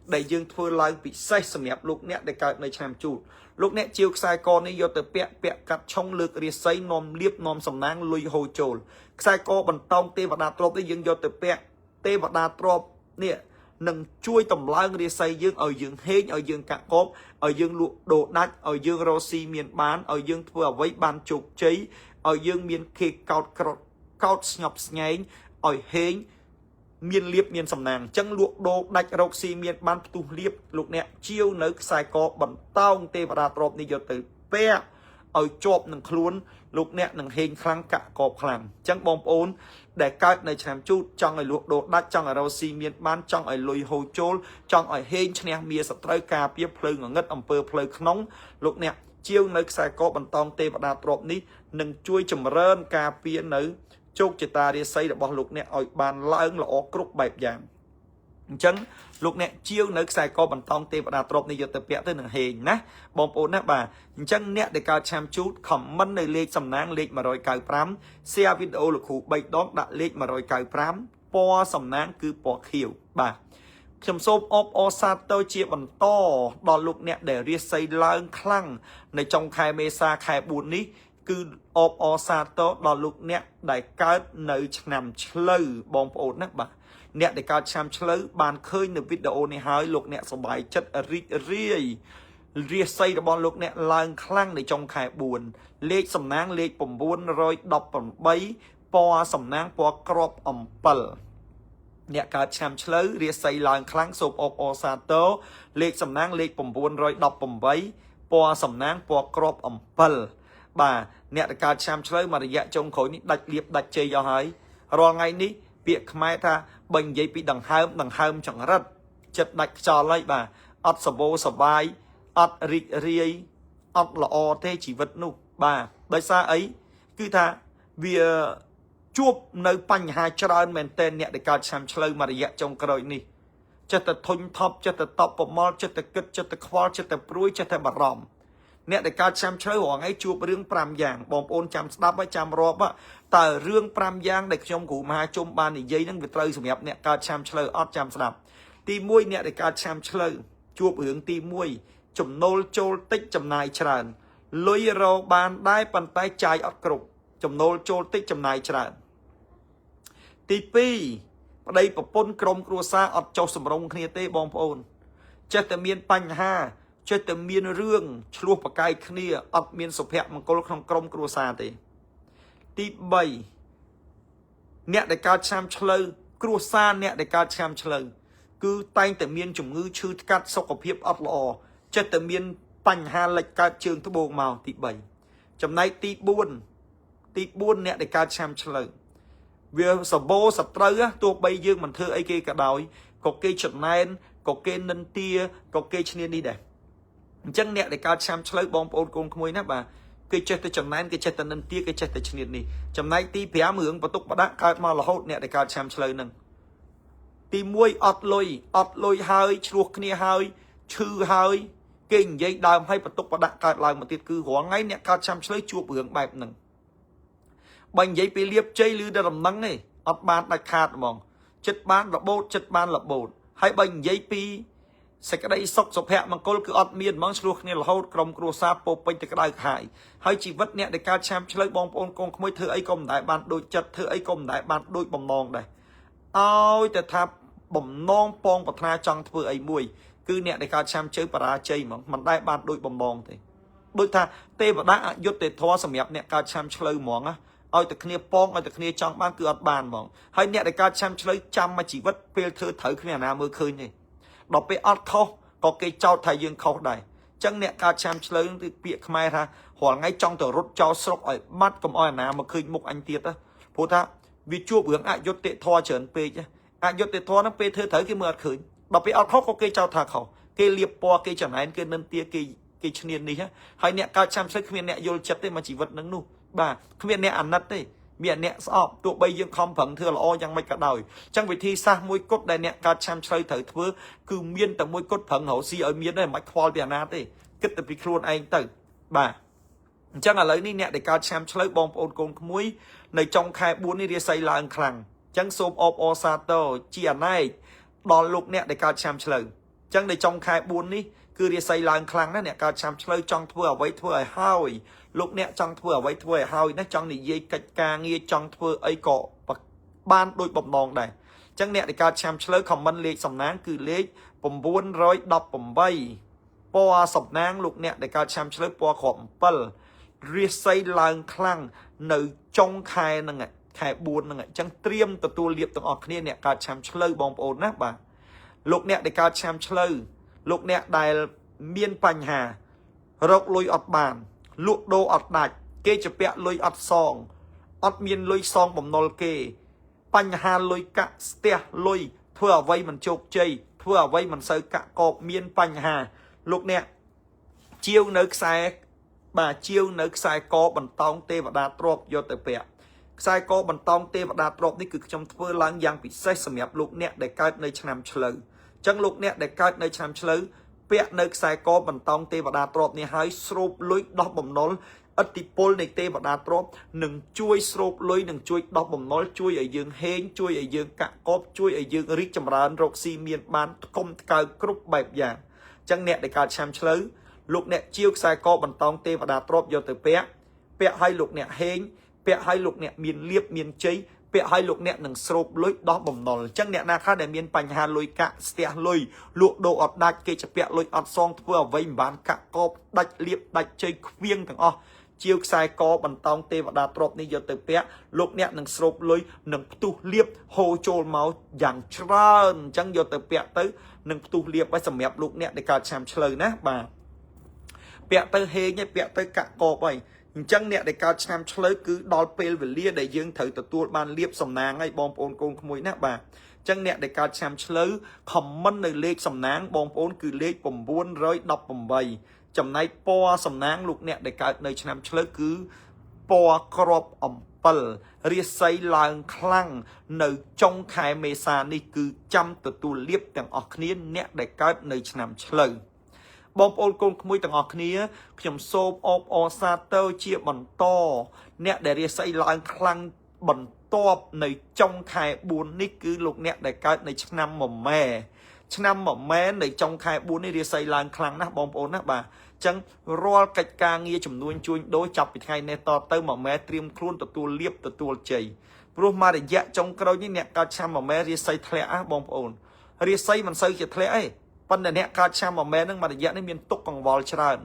ได้ยังเพื่อลายปิเศษสมัยลูกเนี่ยได้การในแชมป์จูดลูกเนี่ยเชียวสายกอนี่โยแต่เปียกัดช่องเลือกเรียไซนอมเลียบนอมสำนักลุยโฮโจลสายกอบรรเทาเทวดาตรบได้ยังโยแต่เทวดาตรบเนี่ยหนึ่งช่วยตำล้างเรียไซยังเอายังเฮงเอายังกะกบเอายังลูกโดนัดเอายังโรซีเมียนบ้านเอายังเพื่อไว้บานจุกใจเอายังเมียนเคกอดสงบสงายเอาเฮงเมียนเลียบเมียนสำนักจังลูกโดนัดโรซีเมียนบ้านตุเลียบลูกเนี่ยเชี่ยวเนื้อสายกอบรรเทาเทวดาตรบนี่โยตือเป๊ะเอาจบหนึ่งคลุ้นลูกเนี่ยหนึ่งเฮงครั้งกะกอบครั้งจังบอมโอนแต่การในแชมป์จูดจังไอ้ลูกโดดัดจังไอ้เราซีเมียนบ้านจังไอ้ลุยโฮโจลจังไอ้เฮงชนะเมียสตรายกาเปียเพลิงเงินอำเภอเพลิงขนงลูกเนี่ยเชี่ยวในสายกอบรรเทาเทวดาตรบนี้หนึ่งช่วยจำเริญกาเปียเนื้อโจกจิตาเรียไซด์บอกลูกเนี่ยเอาบานล้างละออกกรุบแบบอย่างจังลูกเนี่ยเชี่ยวในสายกอบรรเทาเทวดาตรบในยศเปียตัวหนึ่งเฮงนะบอมโอนนะบ่าจังเนี่ยในการแชมป์จูดขำมันในเลขสำนักเลขมาโรยกายพร้ำเสียวิดีโอหรือขู่ใบดอกดักเลขมาโรยกายพร้ำปอสำนักคือปอเขียวบ่าชมโซมออซาเตอร์เจียบันโตดอนลูกเนี่ยเดี๋ยวเรียไซด์ล้างคลั่งในจงคายเมซาคายบุญนี้ គឺអបអសាទរដល់លោកអ្នកដែលកើតនៅឆ្នាំឆ្លូវបងប្អូនណាបាទអ្នកដែលកើតឆ្នាំឆ្លូវបានឃើញនៅវីដេអូនេះហើយលោកអ្នកសប្បាយចិត្តរីករាយរាសីរបស់លោកអ្នកឡើងខ្លាំងនៅចុងខែ4លេខសំណាងលេខ918ពណ៌សំណាងពណ៌ក្របអំពិលអ្នកកើតឆ្នាំឆ្លូវរាសីឡើងខ្លាំងសូមអបអសាទរលេខសំណាងលេខ918ពណ៌សំណាងពណ៌ក្របអំពិលបាទអ្នកដែលកើតឆ្នាំឆ្លូវមួយរយៈចុងក្រោយនេះដាច់លៀបដាច់ជ័យអស់ហើយរាល់ថ្ងៃនេះពាក្យខ្មែរថាបើនិយាយពីដង្ហើមចង្រិតចិត្តដាច់ខ្យល់ហើយបាទអត់សបោសបាយអត់រីករាយអត់ល្អទេជីវិតនោះបាទដោយសារអីគឺថាវាជួបនៅបញ្ហាច្រើនមែនទែនអ្នកដែលកើតឆ្នាំឆ្លូវមួយរយៈចុងក្រោយនេះចិត្តតែធុញថប់ចិត្តតែតបប្រមល់ចិត្តតែគិតចិត្តតែខ្វល់ចិត្តតែព្រួយចិត្តតែបារម្ភអ្នកដែលកើតឆ្នាំឆ្លូវរងឯងជួបរឿង5យ៉ាងបងប្អូនចាំស្ដាប់ហើយចាំរាប់តើរឿង5យ៉ាងដែលខ្ញុំគ្រូមហាជុំបាននិយាយហ្នឹងវាត្រូវសម្រាប់អ្នកកើតឆ្នាំឆ្លូវអត់ចាំស្ដាប់ទី1អ្នកដែលកើតឆ្នាំឆ្លូវជួបរឿងទី1ចំណូលចូលតិចចំណាយច្រើនលុយរកបានដែរប៉ុន្តែចាយអត់គ្រប់ចំណូលចូលតិចចំណាយច្រើនទី2ប្តីប្រពន្ធក្រុមគ្រួសារអត់ចុះសម្រុងគ្នាទេបងប្អូនចេះតែមានបញ្ហាចេះតែមានរឿងឆ្លោះប្រកែកគ្នាអត់មានសុភមង្គលក្នុងក្រុមគ្រួសារទេទី3អ្នកដែលកើតឆ្នាំឆ្លូវគ្រួសារអ្នកដែលកើតឆ្នាំឆ្លូវគឺតែងតែមានជំងឺឈឺថ្កាត់សុខភាពអត់ល្អចេះតែមានបញ្ហាលិចកើតជើងត្បូងមកទី3ចំណែកទី4អ្នកដែលកើតឆ្នាំឆ្លូវវាសបោសត្រូវទោះបីយើងមិនធ្វើអីគេក៏ដោយក៏គេចំណែនក៏គេនិន្ទាក៏គេឈ្នានេះដែរអញ្ចឹងអ្នកដែលកើតឆ្នាំឆ្លូវបងប្អូនកូនក្មួយណាបាទគេចេះតែចំណែនគេចេះតែនិន្ទាគេចេះតែឈ្នានេះចំណែកទី5រឿងបន្ទុកបដាក់កើតមករហូតអ្នកដែលកើតឆ្នាំឆ្លូវហ្នឹងទី1អត់លុយហើយឆ្លោះគ្នាហើយឈឺហើយគេនិយាយដើមឲ្យបន្ទុកបដាក់កើតឡើងមកទៀតគឺរងថ្ងៃអ្នកកើតឆ្នាំឆ្លូវជួបរឿងបែបហ្នឹងបើនិយាយពីលៀបជ័យឬដល់ដំណឹងទេអត់បានដាច់ខាតហ្មងចិត្តបានរបូតចិត្តបានរបូតហើយបើនិយាយពីសេចក្តីសុខសុភមង្គលគឺអត់មានហ្មងឆ្លោះគ្នារហូតក្រុមគ្រួសារពោពេញទៅក្តៅក្រហាយហើយជីវិតអ្នកដែលកើតឆ្នាំឆ្លូវបងប្អូនកូនក្មួយធ្វើអីក៏មិនដែលបានដូចចិត្តធ្វើអីក៏មិនដែលបានដូចបំណងដែរឲ្យតែថាបំណងពងប្រាថ្នាចង់ធ្វើអីមួយគឺអ្នកដែលកើតឆ្នាំជើបរាជ័យហ្មងមិនដែលបានដូចបំណងទេដូចថាទេវតាអយុត្តិធម៌សម្រាប់អ្នកកើតឆ្នាំឆ្លូវហ្មងណាឲ្យតែគ្នាពងឲ្យតែគ្នាចង់បានគឺអត់បានហ្មងហើយអ្នកដែលកើតឆ្នាំឆ្លូវចាំមកជីវិតពេលធ្វើត្រូវគ្នាអាណាមើលឃើញទេដល់ពេលអត់ខុសក៏គេចោទថាយើងខុសដែរអញ្ចឹងអ្នកកើតឆ្នាំឆ្លូវគឺពាក្យខ្មែរថារាល់ថ្ងៃចង់ទៅរត់ចោលស្រុកឲ្យបាត់កុំឲ្យអាណាមកឃើញមុខអញទៀតព្រោះថាវាជួបរឿងអយុត្តិធម៌ច្រើនពេកអយុត្តិធម៌ហ្នឹងពេលធ្វើត្រូវគេមើលអត់ឃើញដល់ពេលអត់ខុសក៏គេចោទថាខុសគេលៀបពណ៌គេចំណែនគេនិន្ទាគេឈ្នាននេះហើយអ្នកកើតឆ្នាំឆ្លូវគ្មានអ្នកយល់ចិត្តទេមកជីវិតហ្នឹងនោះបាទគ្មានអ្នកអាណិតទេមានអ្នកស្អប់ទោះបីយើងខំប្រឹងធ្វើល្អយ៉ាងម៉េចក៏ដោយអញ្ចឹងវិធីសាស្ត្រមួយគត់ដែលអ្នកកើតឆ្នាំឆ្លូវត្រូវធ្វើគឺមានតែមួយគត់ប្រឹងរកស៊ីឲ្យមានដែរមិនខ្វល់ពីអាណាទេគិតតែពីខ្លួនឯងទៅបាទអញ្ចឹងឥឡូវនេះអ្នកដែលកើតឆ្នាំឆ្លូវបងប្អូនកូនក្មួយនៅចុងខែ4នេះរាសីឡើងខ្លាំងអញ្ចឹងសូមអបអរសាទរជាអនេកដល់លោកអ្នកដែលកើតឆ្នាំឆ្លូវអញ្ចឹងនៅចុងខែ4នេះគឺរាសីឡើងខ្លាំងណាស់អ្នកកើតឆ្នាំឆ្លូវចង់ធ្វើអ្វីធ្វើឲ្យហើយលោកអ្នកចង់ធ្វើអ្វីធ្វើឲ្យហើយណាចង់និយាយកិច្ចការងារចង់ធ្វើអីក៏បានដូចបំណងដែរអញ្ចឹងអ្នកដែលកើតឆ្នាំឆ្លូវខមមិនលេខសំណាងគឺលេខ918ពណ៌សំណាងលោកអ្នកដែលកើតឆ្នាំឆ្លូវពណ៌គ្រាប់7រាសីឡើងខ្លាំងនៅចុងខែហ្នឹងខែ4ហ្នឹងអញ្ចឹងត្រៀមទទួលលៀបទាំងអស់គ្នាអ្នកកើតឆ្នាំឆ្លូវបងប្អូនណាបាទលោកអ្នកដែលកើតឆ្នាំឆ្លូវលោកអ្នកដែលមានបញ្ហារកលុយអត់បានលក់ដូរអត់ដាច់គេជពាក់លុយអត់សងអត់មានលុយសងបំណុលគេបញ្ហាលុយកាក់ស្ទះលុយធ្វើអ្វីមិនជោគជ័យធ្វើអ្វីមិនសូវកាក់កបមានបញ្ហាលោកអ្នកជាវនៅខ្សែបាទជាវនៅខ្សែកបន្តោងទេវតាទ្រព្យយកទៅពាក់ខ្សែកបន្តោងទេវតាទ្រព្យនេះគឺខ្ញុំធ្វើឡើងយ៉ាងពិសេសសម្រាប់លោកអ្នកដែលកើតនៅឆ្នាំឆ្លូវអញ្ចឹងលោកអ្នកដែលកើតនៅឆ្នាំឆ្លូវពាក់នៅខ្សែកបន្តោងទេវតាទ្រព្យនេះហើយស្រូបលុយដោះបំណុលឥទ្ធិពលនៃទេវតាទ្រព្យនឹងជួយស្រូបលុយនឹងជួយដោះបំណុលជួយឲ្យយើងហេងជួយឲ្យយើងកាក់កបជួយឲ្យយើងរីកចម្រើនរកស៊ីមានបានគុំថ្កើគ្រប់បែបយ៉ាងអញ្ចឹងអ្នកដែលកើតឆ្នាំឆ្លូវលោកអ្នកជាវខ្សែកបន្តោងទេវតាទ្រព្យយកទៅពាក់ ពាក់ឲ្យលោកអ្នកហេងពាក់ឲ្យលោកអ្នកមានលៀបមានជ័យពាក់ឲ្យលោកអ្នកនឹងស្រូបលុយដោះបំណុលអញ្ចឹងអ្នកណាខ្លះដែលមានបញ្ហាលុយកាក់ស្ទះលុយលក់ដូរអត់ដាច់គេจะពាក់លុយអត់សងធ្វើអ្វីមិនបានកាក់កបដាច់លៀបដាច់ជ័យខ្វៀងទាំងអស់ជាវខ្សែកបន្តោងទេវតាទ្រពនេះយកទៅពាក់លោកអ្នកនឹងស្រូបលុយនឹងផ្ទុះលៀបហូរចូលមកយ៉ាងច្រើនអញ្ចឹងយកទៅពាក់ទៅនឹងផ្ទុះលៀបឲ្យសម្រាប់លោកអ្នកដែលកើតឆ្នាំឆ្លូវណាបាទពាក់ទៅហេងឲ្យពាក់ទៅកាក់កបហើយអញ្ចឹងអ្នកដែលកើតឆ្នាំឆ្លូវគឺដល់ពេលវេលាដែលយើងត្រូវទទួលបានលៀបសំណាងហើយបងប្អូនកូនក្មួយណាបាទអញ្ចឹងអ្នកដែលកើតឆ្នាំឆ្លូវខមមិននៅលេខសំណាងបងប្អូនគឺលេខ918ចំណែកពណ៌សំណាងលោកអ្នកដែលកើតនៅឆ្នាំឆ្លូវគឺពណ៌ក្របអំពិលរាសីឡើងខ្លាំងនៅចុងខែមេសានេះគឺចាំទទួលលៀបទាំងអស់គ្នាអ្នកដែលកើតនៅឆ្នាំឆ្លូវបងប្អូនកូនក្មួយទាំងអស់គ្នាខ្ញុំសូមអបអរសាទរជាបន្តអ្នកដែលរាសីឡើងខ្លាំងបន្ទាប់នៅចុងខែ4នេះគឺលោកអ្នកដែលកើតនៅឆ្នាំមមែឆ្នាំមមែនៅចុងខែ4នេះរាសីឡើងខ្លាំងណាស់បងប្អូនណាបាទអញ្ចឹងរាល់កិច្ចការងារចំនួនជួញដូរចាប់ពីថ្ងៃនេះតទៅមមែត្រៀមខ្លួនទទួលលៀបទទួលជ័យព្រោះមករយៈចុងក្រោយនេះអ្នកកើតឆ្នាំមមែរាសីធ្លាក់បងប្អូនរាសីមិនសូវជាធ្លាក់ទេប៉ុន្តែអ្នកកើតឆ្នាំមមែនឹងមករយៈនេះមានទុកកង្វល់ច្រើន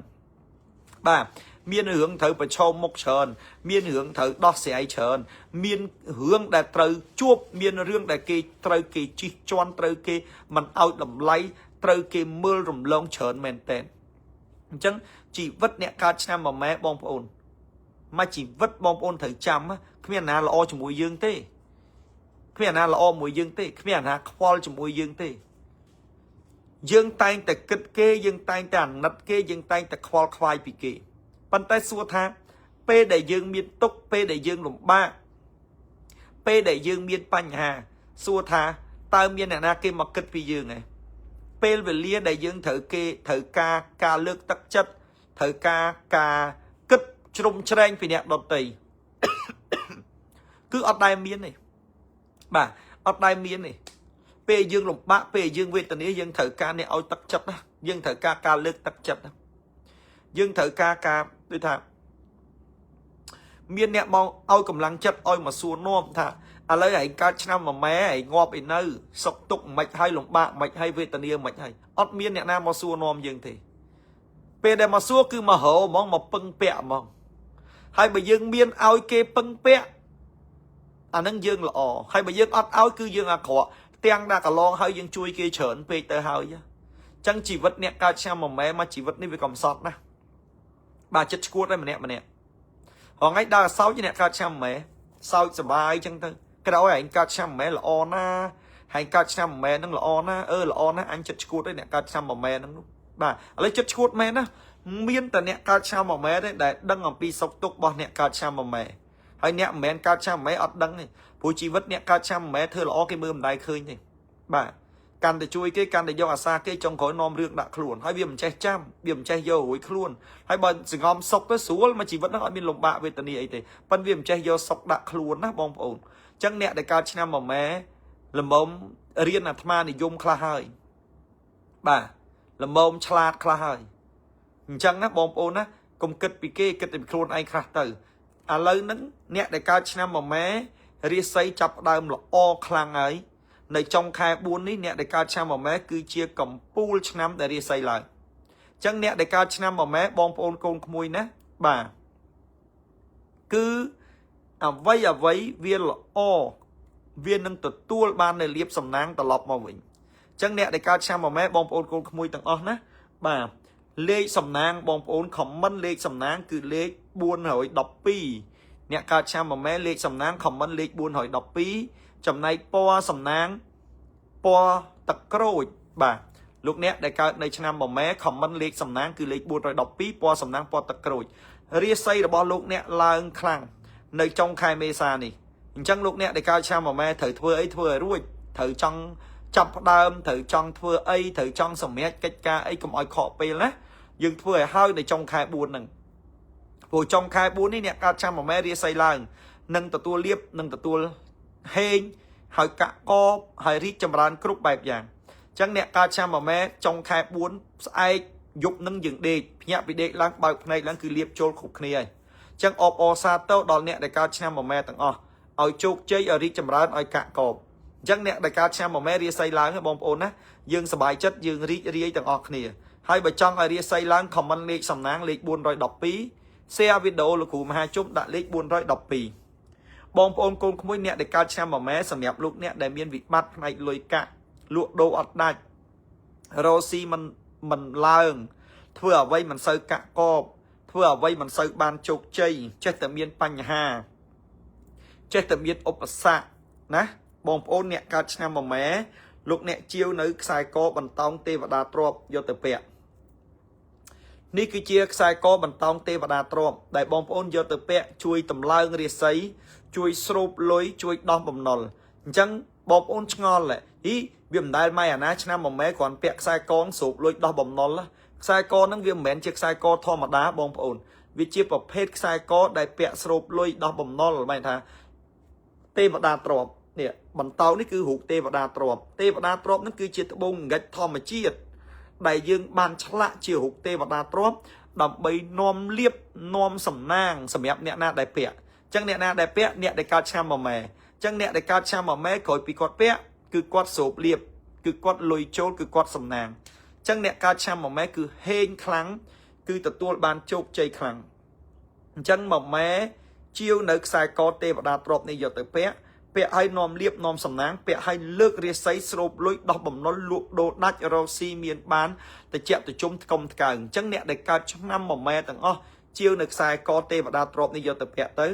បាទមានរឿងត្រូវប្រឈមមុខច្រើនមានរឿងត្រូវដោះស្រាយច្រើនមានរឿងដែលត្រូវជួបមានរឿងដែលគេត្រូវគេជិះជាន់ត្រូវគេមិនឲ្យតម្លៃត្រូវគេមើលរំលងច្រើនមែនតើអញ្ចឹងជីវិតអ្នកកើតឆ្នាំមមែបងប្អូនមកជីវិតបងប្អូនត្រូវចាំគ្មានអាណាល្អជាមួយយើងទេគ្មានអាណាល្អជាមួយយើងទេគ្មានអាណាខ្វល់ជាមួយយើងទេយើងតែងតែគិតគេយើងតែងតែអាណិតគេយើងតែងតែខ្វល់ខ្វាយពីគេប៉ុន្តែសួរថាពេលដែលយើងមានទុក្ខពេលដែលយើងលំបាកពេលដែលយើងមានបញ្ហាសួរថាតើមានអ្នកណាគេមកគិតពីយើងឯងពេលវេលាដែលយើងត្រូវគេត្រូវការលើកទឹកចិត្តត្រូវការគិតជ្រុំជ្រែងពីអ្នកដទៃគឺអត់ដែលមានទេបាទអត់ដែលមានទេពេលយើងលំបាកពេលយើងវេទនាយើងត្រូវការអ្នកឲ្យទឹកចិត្តណាយើងត្រូវការលើកទឹកចិត្តណាយើងត្រូវការដូចថាមានអ្នកមកឲ្យកម្លាំងចិត្តឲ្យមកសួរនាំថាឥឡូវឯងកើតឆ្នាំមមែឯងងាប់ឯនៅសុខទុក្ខមិនហើយលំបាកមិនហើយវេទនាមិនហើយអត់មានអ្នកណាមកសួរនាំយើងទេពេលដែលមកសួរគឺមករហ្មងមកពឹងពាក់ហ្មងហើយបើយើងមានឲ្យគេពឹងពាក់អានឹងយើងល្អហើយបើយើងអត់ឲ្យគឺយើងអាក្រក់ទាំងដែលកន្លងហើយយើងជួយគេច្រើនពេកទៅហើយអញ្ចឹងជីវិតអ្នកកើតឆ្នាំមមែមកជីវិតនេះវាកំសត់ណាស់បាទចិត្តឈួតហើយម្នាក់រហងៃដើរសោចអ្នកកើតឆ្នាំមមែសោចសុបាយអញ្ចឹងទៅក្រោយឯងកើតឆ្នាំមមែល្អណាហើយកើតឆ្នាំមមែនឹងល្អណាល្អណាអញចិត្តឈួតហើយអ្នកកើតឆ្នាំមមែនឹងនោះបាទឥឡូវចិត្តឈួតមែនណាមានតែអ្នកកើតឆ្នាំមមែទេដែលដឹងអំពីសុខទុក្ខរបស់អ្នកកើតឆ្នាំមមែហើយអ្នកមិនមែនកើតឆ្នាំមមែអត់ដឹងទេព្រោះជីវិតអ្នកកើតឆ្នាំមមែធ្វើល្អគេមើលមិនដែរឃើញទេបាទកាន់តែជួយគេកាន់តែយកអាសាគេចុងក្រោយនាំរឿងដាក់ខ្លួនហើយវាមិនចេះចាំវាមិនចេះយករួយខ្លួនហើយបើសង្ងំសុកទៅស្រួលមកជីវិតហ្នឹងអត់មានលំបាកវេទនាអីទេប៉ុន្តែវាមិនចេះយកសុកដាក់ខ្លួនណាបងប្អូនអញ្ចឹងអ្នកដែលកើតឆ្នាំមមែល្មមរៀនអាត្មានិយមខ្លះហើយបាទល្មមឆ្លាតខ្លះហើយអញ្ចឹងណាបងប្អូនណាកុំគិតពីគេគិតពីខ្លួនឯងខ្លះទៅឥឡូវហ្នឹងអ្នកដែលកើតឆ្នាំមមែរាសីចាប់ដើមល្អខ្លាំងហើយនៅចុងខែ4នេះអ្នកដែលកើតឆ្នាំមមែគឺជាកំពូលឆ្នាំដែលរាសីឡើងអញ្ចឹងអ្នកដែលកើតឆ្នាំមមែបងប្អូនកូនក្មួយណាបាទគឺអ្វីវាល្អវានឹងទទួលបាននៅលៀបសំណាងត្រឡប់មកវិញអញ្ចឹងអ្នកដែលកើតឆ្នាំមមែបងប្អូនកូនក្មួយទាំងអស់ណាបាទលេខសំណាងបងប្អូនខមមិនលេខសំណាងគឺលេខ412អ្នកកើតឆ្នាំមមែលេខសំណាងខមមិនលេខ412ចំណែកពណ៌សំណាងពណ៌ទឹកក្រូចបាទលោកអ្នកដែលកើតនៅឆ្នាំមមែខមមិនលេខសំណាងគឺលេខ412ពណ៌សំណាងពណ៌ទឹកក្រូចរាសីរបស់លោកអ្នកឡើងខ្លាំងនៅចុងខែមេសានេះអញ្ចឹងលោកអ្នកដែលកើតឆ្នាំមមែត្រូវធ្វើអីធ្វើឲ្យរួចត្រូវចង់ចាប់ផ្ដើមត្រូវចង់ធ្វើអីត្រូវចង់សម្រេចកិច្ចការអីកុំឲ្យខកពេលណាយើងធ្វើឲ្យហើយនៅចុងខែ4ហ្នឹងព្រោះចុងខែ4នេះអ្នកកើតឆ្នាំមមែរាសីឡើងនឹងទទួលលៀបនឹងទទួលហេងហើយកាក់កបហើយរីកចម្រើនគ្រប់បែបយ៉ាងអញ្ចឹងអ្នកកើតឆ្នាំមមែចុងខែ4ស្អែកយប់នឹងយើងដេកភ្ញាក់ពីដេកឡើងបើកភ្នែកឡើងគឺលៀបចូលគ្រប់គ្នាហើយអ ចឹងអបអសាទរដល់អ្នកដែលកើតឆ្នាំមួយម៉ែទាំងអស់ឲ្យជោគជ័យឲ្យរីកចម្រើនឲ្យកាក់កបអញ្ចឹងអ្នកដែលកើតឆ្នាំមួយម៉ែរាសីឡើងបងប្អូនណាយើងសប្បាយចិត្តយើងរីករាយទាំងអស់គ្នាហើយបើចង់ឲ្យរាសីឡើង comment លេខសំណាងលេខ412 share វីដេអូលោកគ្រូមហាជុំដាក់លេខ412បងប្អូនកូនក្មួយអ្នកដែលកើតឆ្នាំមួយម៉ែសម្រាប់លោកអ្នកដែលមានវិបត្តិផ្នែកលុយកាក់លក់ដូរអត់ដាច់រ៉ូស៊ីមិនឡើងធ្វើអ្វីមិនសូវកាក់កបធ្វើអ្វីមិនសូវបានជោគជ័យចេះតែមានបញ្ហាចេះតែមានឧបសគ្គណាបងប្អូនអ្នកកើតឆ្នាំមួយម៉ែលោកអ្នកជាវនៅខ្សែកបន្តោងទេវតាទ្រព្យយកទៅពាក់នេះគឺជាខ្សែកបន្តោងទេវតាទ្រព្យដែលបងប្អូនយកទៅពាក់ជួយតម្លើងរាសីជួយស្រូបលុយជួយដោះបំណុលអញ្ចឹងបងប្អូនឆ្ងល់វាមិនដែលម៉ែអាណាឆ្នាំមួយម៉ែគ្រាន់ពាក់ខ្សែកស្រូបលុយដោះបំណុលខ្សែកហ្នឹងវាមិនមែនជាខ្សែកធម្មតាបងប្អូនវាជាប្រភេទខ្សែកដែលពាក់ស្រូបលុយដោះបំណុលបែរថាទេវតាទ្រព្យនេះបន្តោងនេះគឺរូបទេវតាទ្រព្យទេវតាទ្រព្យហ្នឹងគឺជាត្បូងងឹតធម្មជាតិដែលយើងបានឆ្លាក់ជារូបទេវតាទ្រព្យដើម្បីនាំលៀបនាំសំណាងសម្រាប់អ្នកណាដែលពាក់អញ្ចឹងអ្នកណាដែលពាក់អ្នកដែលកើតឆ្នាំមួយម៉ែអញ្ចឹងអ្នកដែលកើតឆ្នាំមួយម៉ែក្រោយពីគាត់ពាក់គឺគាត់ស្រូបលៀបគឺគាត់លុយចូលគឺគាត់សំណាងអញ្ចឹងអ្នកកើតឆ្នាំមួយម៉ែគឺហេងខ្លាំងគឺទទួលបានជោគជ័យខ្លាំងអញ្ចឹងមួយម៉ែជាវនៅខ្សែកទេវតាទ្រព្យនេះយកទៅពាក់ឲ្យនាំលៀបនាំសំណាងពាក់ឲ្យលើករាសីស្រូបលុយដោះបំណុលលក់ដូរដាច់រកស៊ីមានបានតិចតិជុំថ្កុំថ្កើងអញ្ចឹងអ្នកដែលកើតឆ្នាំមួយម៉ែទាំងអស់ជាវនៅខ្សែកទេវតាទ្រព្យនេះយកទៅពាក់ទៅ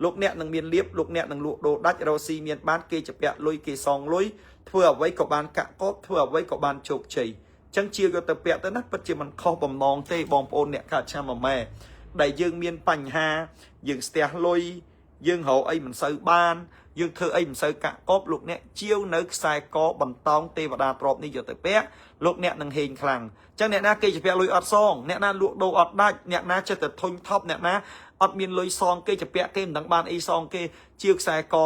លោកអ្នកនឹងមានលៀបលោកអ្នកនឹងលក់ដូរដាច់រកស៊ីមានបានគេจะពាក់លុយគេសងលុយធ្វើអ្វីក៏បានកាក់កបធ្វើអ្វីក៏បានជោគជ័យអញ្ចឹងជាវយកទៅពាក់ទៅណាពិតជាមិនខុសបំណងទេបងប្អូនអ្នកកើតឆ្នាំមួយម៉ែដែលយើងមានបញ្ហាយើងស្ទះលុយយើងរកអីមិនសូវបានយើងធ្វើអីមិនសូវកាក់កបលោកអ្នកជាវនៅខ្សែកបន្តោងទេវតាទ្រព្យនេះយកទៅពាក់លោកអ្នកនឹងហេងខ្លាំងអញ្ចឹងអ្នកណាគេជាពាក់លុយអត់សងអ្នកណាលក់ដូរអត់ដាច់អ្នកណាចិត្តតែធុញថប់អ្នកណាអត់មានលុយសងគេជាពាក់គេមិនដឹងបានអីសងគេជាវខ្សែក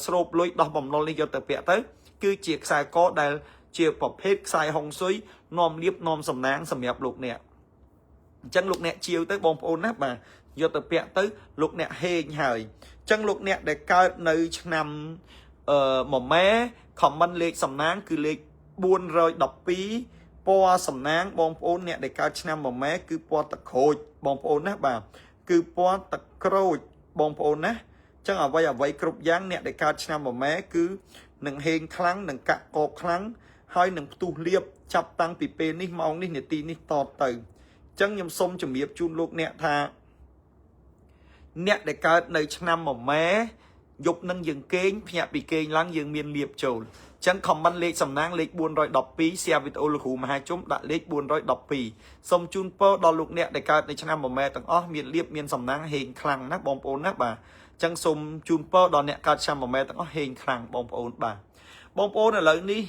ស្រូបលុយដោះបំណុលនេះយកទៅពាក់ទៅគឺជាខ្សែកដែលជាប្រភេទខ្សែហុងស៊ុយនាំលៀបនាំសំណាងសម្រាប់លោកអ្នកអញ្ចឹងលោកអ្នកជាវទៅបងប្អូនណាបាទយកទៅពាក់ទៅលោកអ្នកហេងហើយអញ្ចឹងលោកអ្នកដែលកើតនៅឆ្នាំមួយម៉ែខមមិនលេខសំណាងគឺលេខ412ពណ៌សំណាងបងប្អូនអ្នកដែលកើតឆ្នាំមួយម៉ែគឺពណ៌ទឹកក្រូចបងប្អូនណាបាទគឺពណ៌ទឹកក្រូចបងប្អូនណាអញ្ចឹងអ្វីគ្រប់យ៉ាងអ្នកដែលកើតឆ្នាំមួយម៉ែគឺនឹងហេងខ្លាំងនឹងកាក់កបខ្លាំងហើយនឹងផ្ទុះលៀបចាប់តាំងពីពេលនេះម៉ោងនេះនាទីនេះតទៅអញ្ចឹងខ្ញុំសូមជម្រាបជូនលោកអ្នកថាអ្នកដែលកើតនៅឆ្នាំមួយម៉ែយប់នឹងយើងគេងភ្ញាក់ពីគេងឡើងយើងមានលៀបចូលអញ្ចឹង comment លេខសំណាងលេខ412 share វីដេអូលោកគ្រូមហាជុំដាក់លេខ412សូមជូនពរដល់លោកអ្នកដែលកើតនៅឆ្នាំមួយម៉ែទាំងអស់មានលៀបមានសំណាងហេងខ្លាំងណាបងប្អូនណាបាទអញ្ចឹងសូមជូនពរដល់អ្នកកើតឆ្នាំមួយម៉ែទាំងអស់ហេងខ្លាំងបងប្អូនបាទបងប្អូនឥឡូវនេះ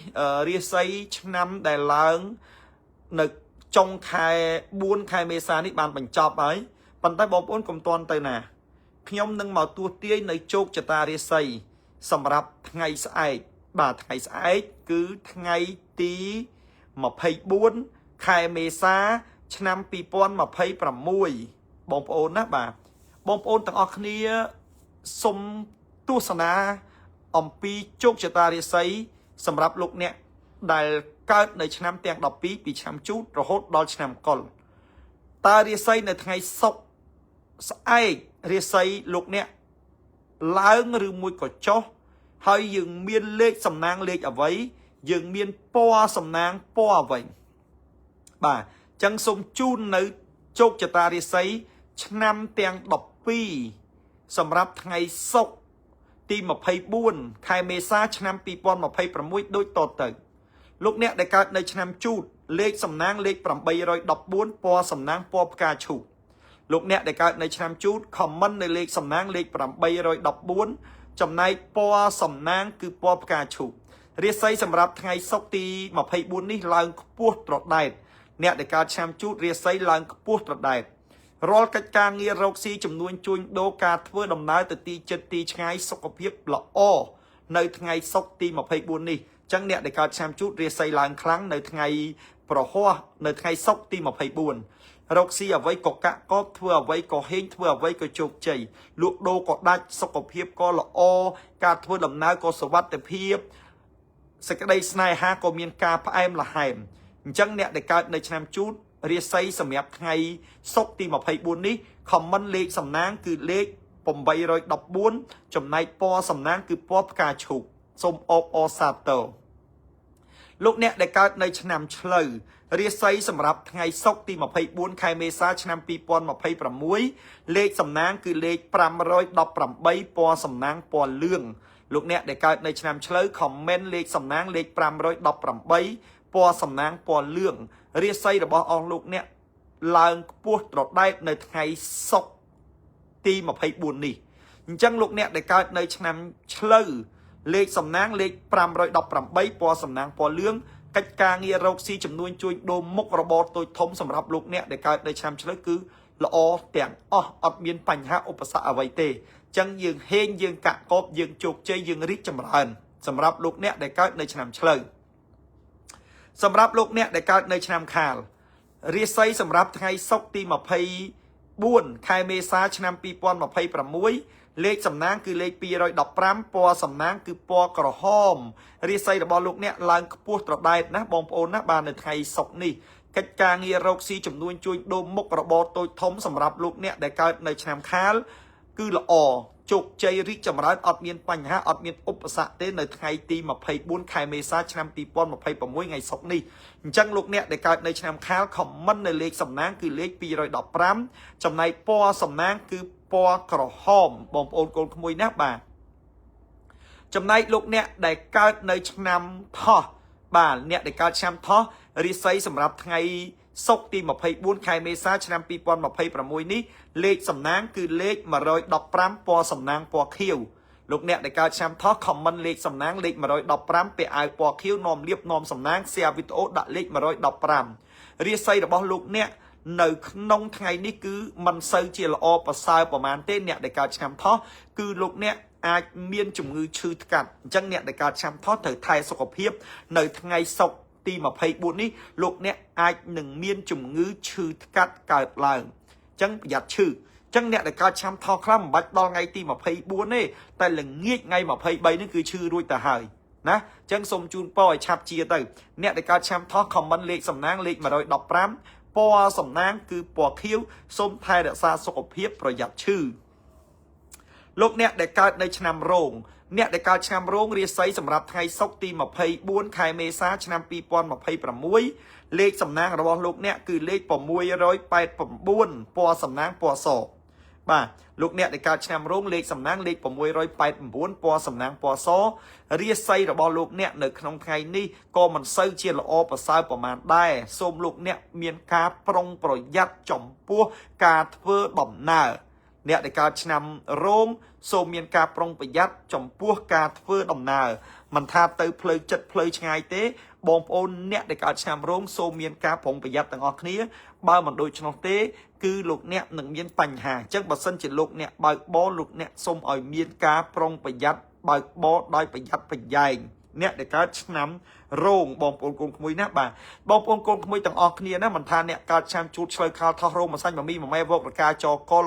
រាសីឆ្នាំដែលឡើងនៅចុងខែ4ខែមេសានេះបានបញ្ចប់ហើយប៉ុន្តែបងប្អូនកុំទាន់ទៅណាខ្ញុំនឹងមកទួទាយនៅជោគជតារាសីសម្រាប់ថ្ងៃស្អែកបាទថ្ងៃស្អែកគឺថ្ងៃទី24ខែមេសាឆ្នាំ2026បងប្អូនណាបាទបងប្អូនទាំងអស់គ្នាសូមទស្សនាអំពីជោគជតារាសីសម្រាប់លោកអ្នកដែលកើតនៅឆ្នាំទាំង12ពីឆ្នាំជូតរហូតដល់ឆ្នាំកុលតើរាសីនៅថ្ងៃសុក្រស្អែករាសីលោកអ្នកឡើងឬមួយក៏ចុះហើយយើងមានលេខសំណាងលេខអ្វីយើងមានពណ៌សំណាងពណ៌អ្វីបាទអញ្ចឹងសូមជូននៅជោគជតារាសីឆ្នាំទាំង12សម្រាប់ថ្ងៃសុក្រទី24ខែមេសាឆ្នាំ2026ដូចតទៅលោកអ្នកដែលកើតនៅឆ្នាំជូតលេខសំណាងលេខ814ពណ៌សំណាងពណ៌ផ្កាឈូកលោកអ្នកដែលកើតនៅឆ្នាំជូត comment នៅលេខសំណាងលេខ814ចំណែកពណ៌សំណាងគឺពណ៌ផ្កាឈូករាសីសម្រាប់ថ្ងៃសុក្រទី24នេះឡើងខ្ពស់ត្រដែតអ្នកដែលកើតឆ្នាំជូតរាសីឡើងខ្ពស់ត្រដែតរាល់កិច្ចការងាររកស៊ីចំនួនជួញដូរការធ្វើដំណើរទៅទីជិតទីឆ្ងាយសុខភាពល្អ nơi ngày sốc ti mà phải buồn đi chẳng nè để cao chăm chút ria xây làng kháng nơi ngày pro hoa nơi ngày sốc ti mà phải buồn rốc xì ở với có cả có thưa ở với có hên thưa ở với có chụp chảy luộc đô có đạch sốc có hiệp có là o cả thưa đầm nai có số bắt tập hiệp sẽ cái đây này ha có miền ca phải em là hẻm chẳng nè để cao nơi chăm chút ria xây sầm đẹp ngày sốc ti mà phải buồn đi commentเลขสำนักคือเลขผมใบรอยดอกบุญจำในปอสำนักคือปอกาฉุกสมอบอซาโตลูกเนี่ยได้การในชนำเฉลยเรียไซสำหรับไงซกตีมาไพ่บุญไข่เมษาชนำปีปอนมาไพ่ประมุยเลขสำนักคือเลขปรามรอยดอกปรำใบปอสำนักปอเรื่องลูกเนี่ยได้การในชนำเฉลยคอมเมนต์เลขสำนักเลขปรามรอยดอกปรำใบปอสำนักปอเรื่องเรียไซระบอองลูกเนี่ยลางปวดตรอดได้ในไงซกตีมาไพ่บุญนี่จังลูกเนี่ยได้การในชนำเฉลยเลขสำนักเลขปรามรอยดอกปรำใบปอสำนักปอเรื่องកិច្ចការងាររកស៊ីចំនួនជួយដូរមុខរបរតូចធំសម្រាប់លោកអ្នកដែលកើតនៅឆ្នាំឆ្លូវគឺល្អទាំងអស់អត់មានបញ្ហាឧបសគ្គអ្វីទេចឹងយើងហេងយើងកាក់កបយើងជោគជ័យយើងរីកចម្រើនសម្រាប់លោកអ្នកដែលកើតនៅឆ្នាំឆ្លូវសម្រាប់លោកអ្នកដែលកើតនៅឆ្នាំខាលរាសីសម្រាប់ថ្ងៃសុក្រទី24ខែមេសាឆ្នាំ2026លេខសំណាងគឺលេខ215ពណ៌សំណាងគឺពណ៌ក្រហមរាសីរបស់លោកអ្នកឡើងខ្ពស់ត្រដែតណាបងប្អូនណាបាននៅថ្ងៃសុក្រនេះកិច្ចការងាររកស៊ីចំនួនជួញដូរមុខរបរតូចធំសម្រាប់លោកអ្នកដែលកើតនៅឆ្នាំខាលគឺល្អជោគជ័យរីកចម្រើនអត់មានបញ្ហាអត់មានឧបសគ្គទេនៅថ្ងៃទី24ខែមេសាឆ្នាំ2026ថ្ងៃសុក្រនេះអញ្ចឹងលោកអ្នកដែលកើតនៅឆ្នាំខាលខមមិននៅលេខសំណាងគឺលេខ215ចំណែកពណ៌សំណាងគឺពណ៌ក្រហមបងប្អូនកូនក្មួយណាបាទចំណែកលោកអ្នកដែលកើតនៅឆ្នាំថោះបាទអ្នកដែលកើតឆ្នាំថោះរាសីសម្រាប់ថ្ងៃសុក្រទី24ខែមេសាឆ្នាំ2026នេះលេខសំណាងគឺលេខ115ពណ៌សំណាងពណ៌ខៀវលោកអ្នកដែលកើតឆ្នាំថោះខមមិនលេខសំណាងលេខ115ពាក់អាវពណ៌ខៀវនាំលៀបនាំសំណាងแชร์វីដេអូដាក់លេខ115រាសីរបស់លោកអ្នកនៅក្នុងថ្ងៃនេះគឺមិនសូវជាល្អប្រសើរប្រហែលទេអ្នកដែលកើតឆ្នាំថោះគឺលោកអ្នកអាចមានជំងឺឈឺថ្កាត់អញ្ចឹងអ្នកដែលកើតឆ្នាំថោះត្រូវថែសុខភាពនៅថ្ងៃសុក្រទី24នេះលោកអ្នកអាចនឹងមានជំងឺឈឺថ្កាត់កើតឡើងអញ្ចឹងប្រយ័ត្នឈឺអញ្ចឹងអ្នកដែលកើតឆ្នាំថោះខ្លះមិនបាច់ដល់ថ្ងៃទី24ទេតែល្ងាចថ្ងៃ23នេះគឺឈឺរួចទៅហើយណាអញ្ចឹងសូមជូនពរឲ្យឆាប់ជាទៅអ្នកដែលកើតឆ្នាំថោះខមមិនលេខសំណាងលេខ115ពណ៌សំណាងគឺពណ៌ខៀវសូមថែរក្សាសុខភាពប្រយ័ត្នឈឺលោកអ្នកដែលកើតនៅឆ្នាំរោងអ្នកដែលកើតឆ្នាំរោងរាសីសម្រាប់ថ្ងៃសុក្រទី24ខែមេសាឆ្នាំ2026លេខសំណាងរបស់លោកអ្នកគឺលេខ689ពណ៌សំណាងពណ៌សបាទលោកអ្នកដែលកើតឆ្នាំរោងលេខសំណាងលេខ689ពណ៌សំណាងពណ៌សរាសីរបស់លោកអ្នកនៅក្នុងថ្ងៃនេះក៏មិនសូវជាល្អប្រសើរប្រមាណដែរសូមលោកអ្នកមានការប្រុងប្រយ័ត្នចំពោះការធ្វើដំណើរអ្នកដែលកើតឆ្នាំរោងសូមមានការប្រុងប្រយ័ត្នចំពោះការធ្វើដំណើរមិនថាទៅផ្លូវចិត្តផ្លូវឆ្ងាយទេបងប្អូនអ្នកដែលកើតឆ្នាំរោងសូមមានការប្រុងប្រយ័ត្នទាំងអស់គ្នាបើមិនដូច្នោះទេគឺលោកអ្នកនឹងមានបញ្ហាអញ្ចឹងបើសិនជាលោកអ្នកបើកបរលោកអ្នកសូមឲ្យមានការប្រុងប្រយ័ត្នបើកបរដោយប្រយ័ត្នប្រយែងអ្នកដែលកើតឆ្នាំរោងបងប្អូនកូនក្មួយណាបាទបងប្អូនកូនក្មួយទាំងអស់គ្នាណាមិនថាអ្នកកើតឆ្នាំជូតឆ្លើយខាលថោះរោងម្សាញ់មមីម៉ែវករកាចកុល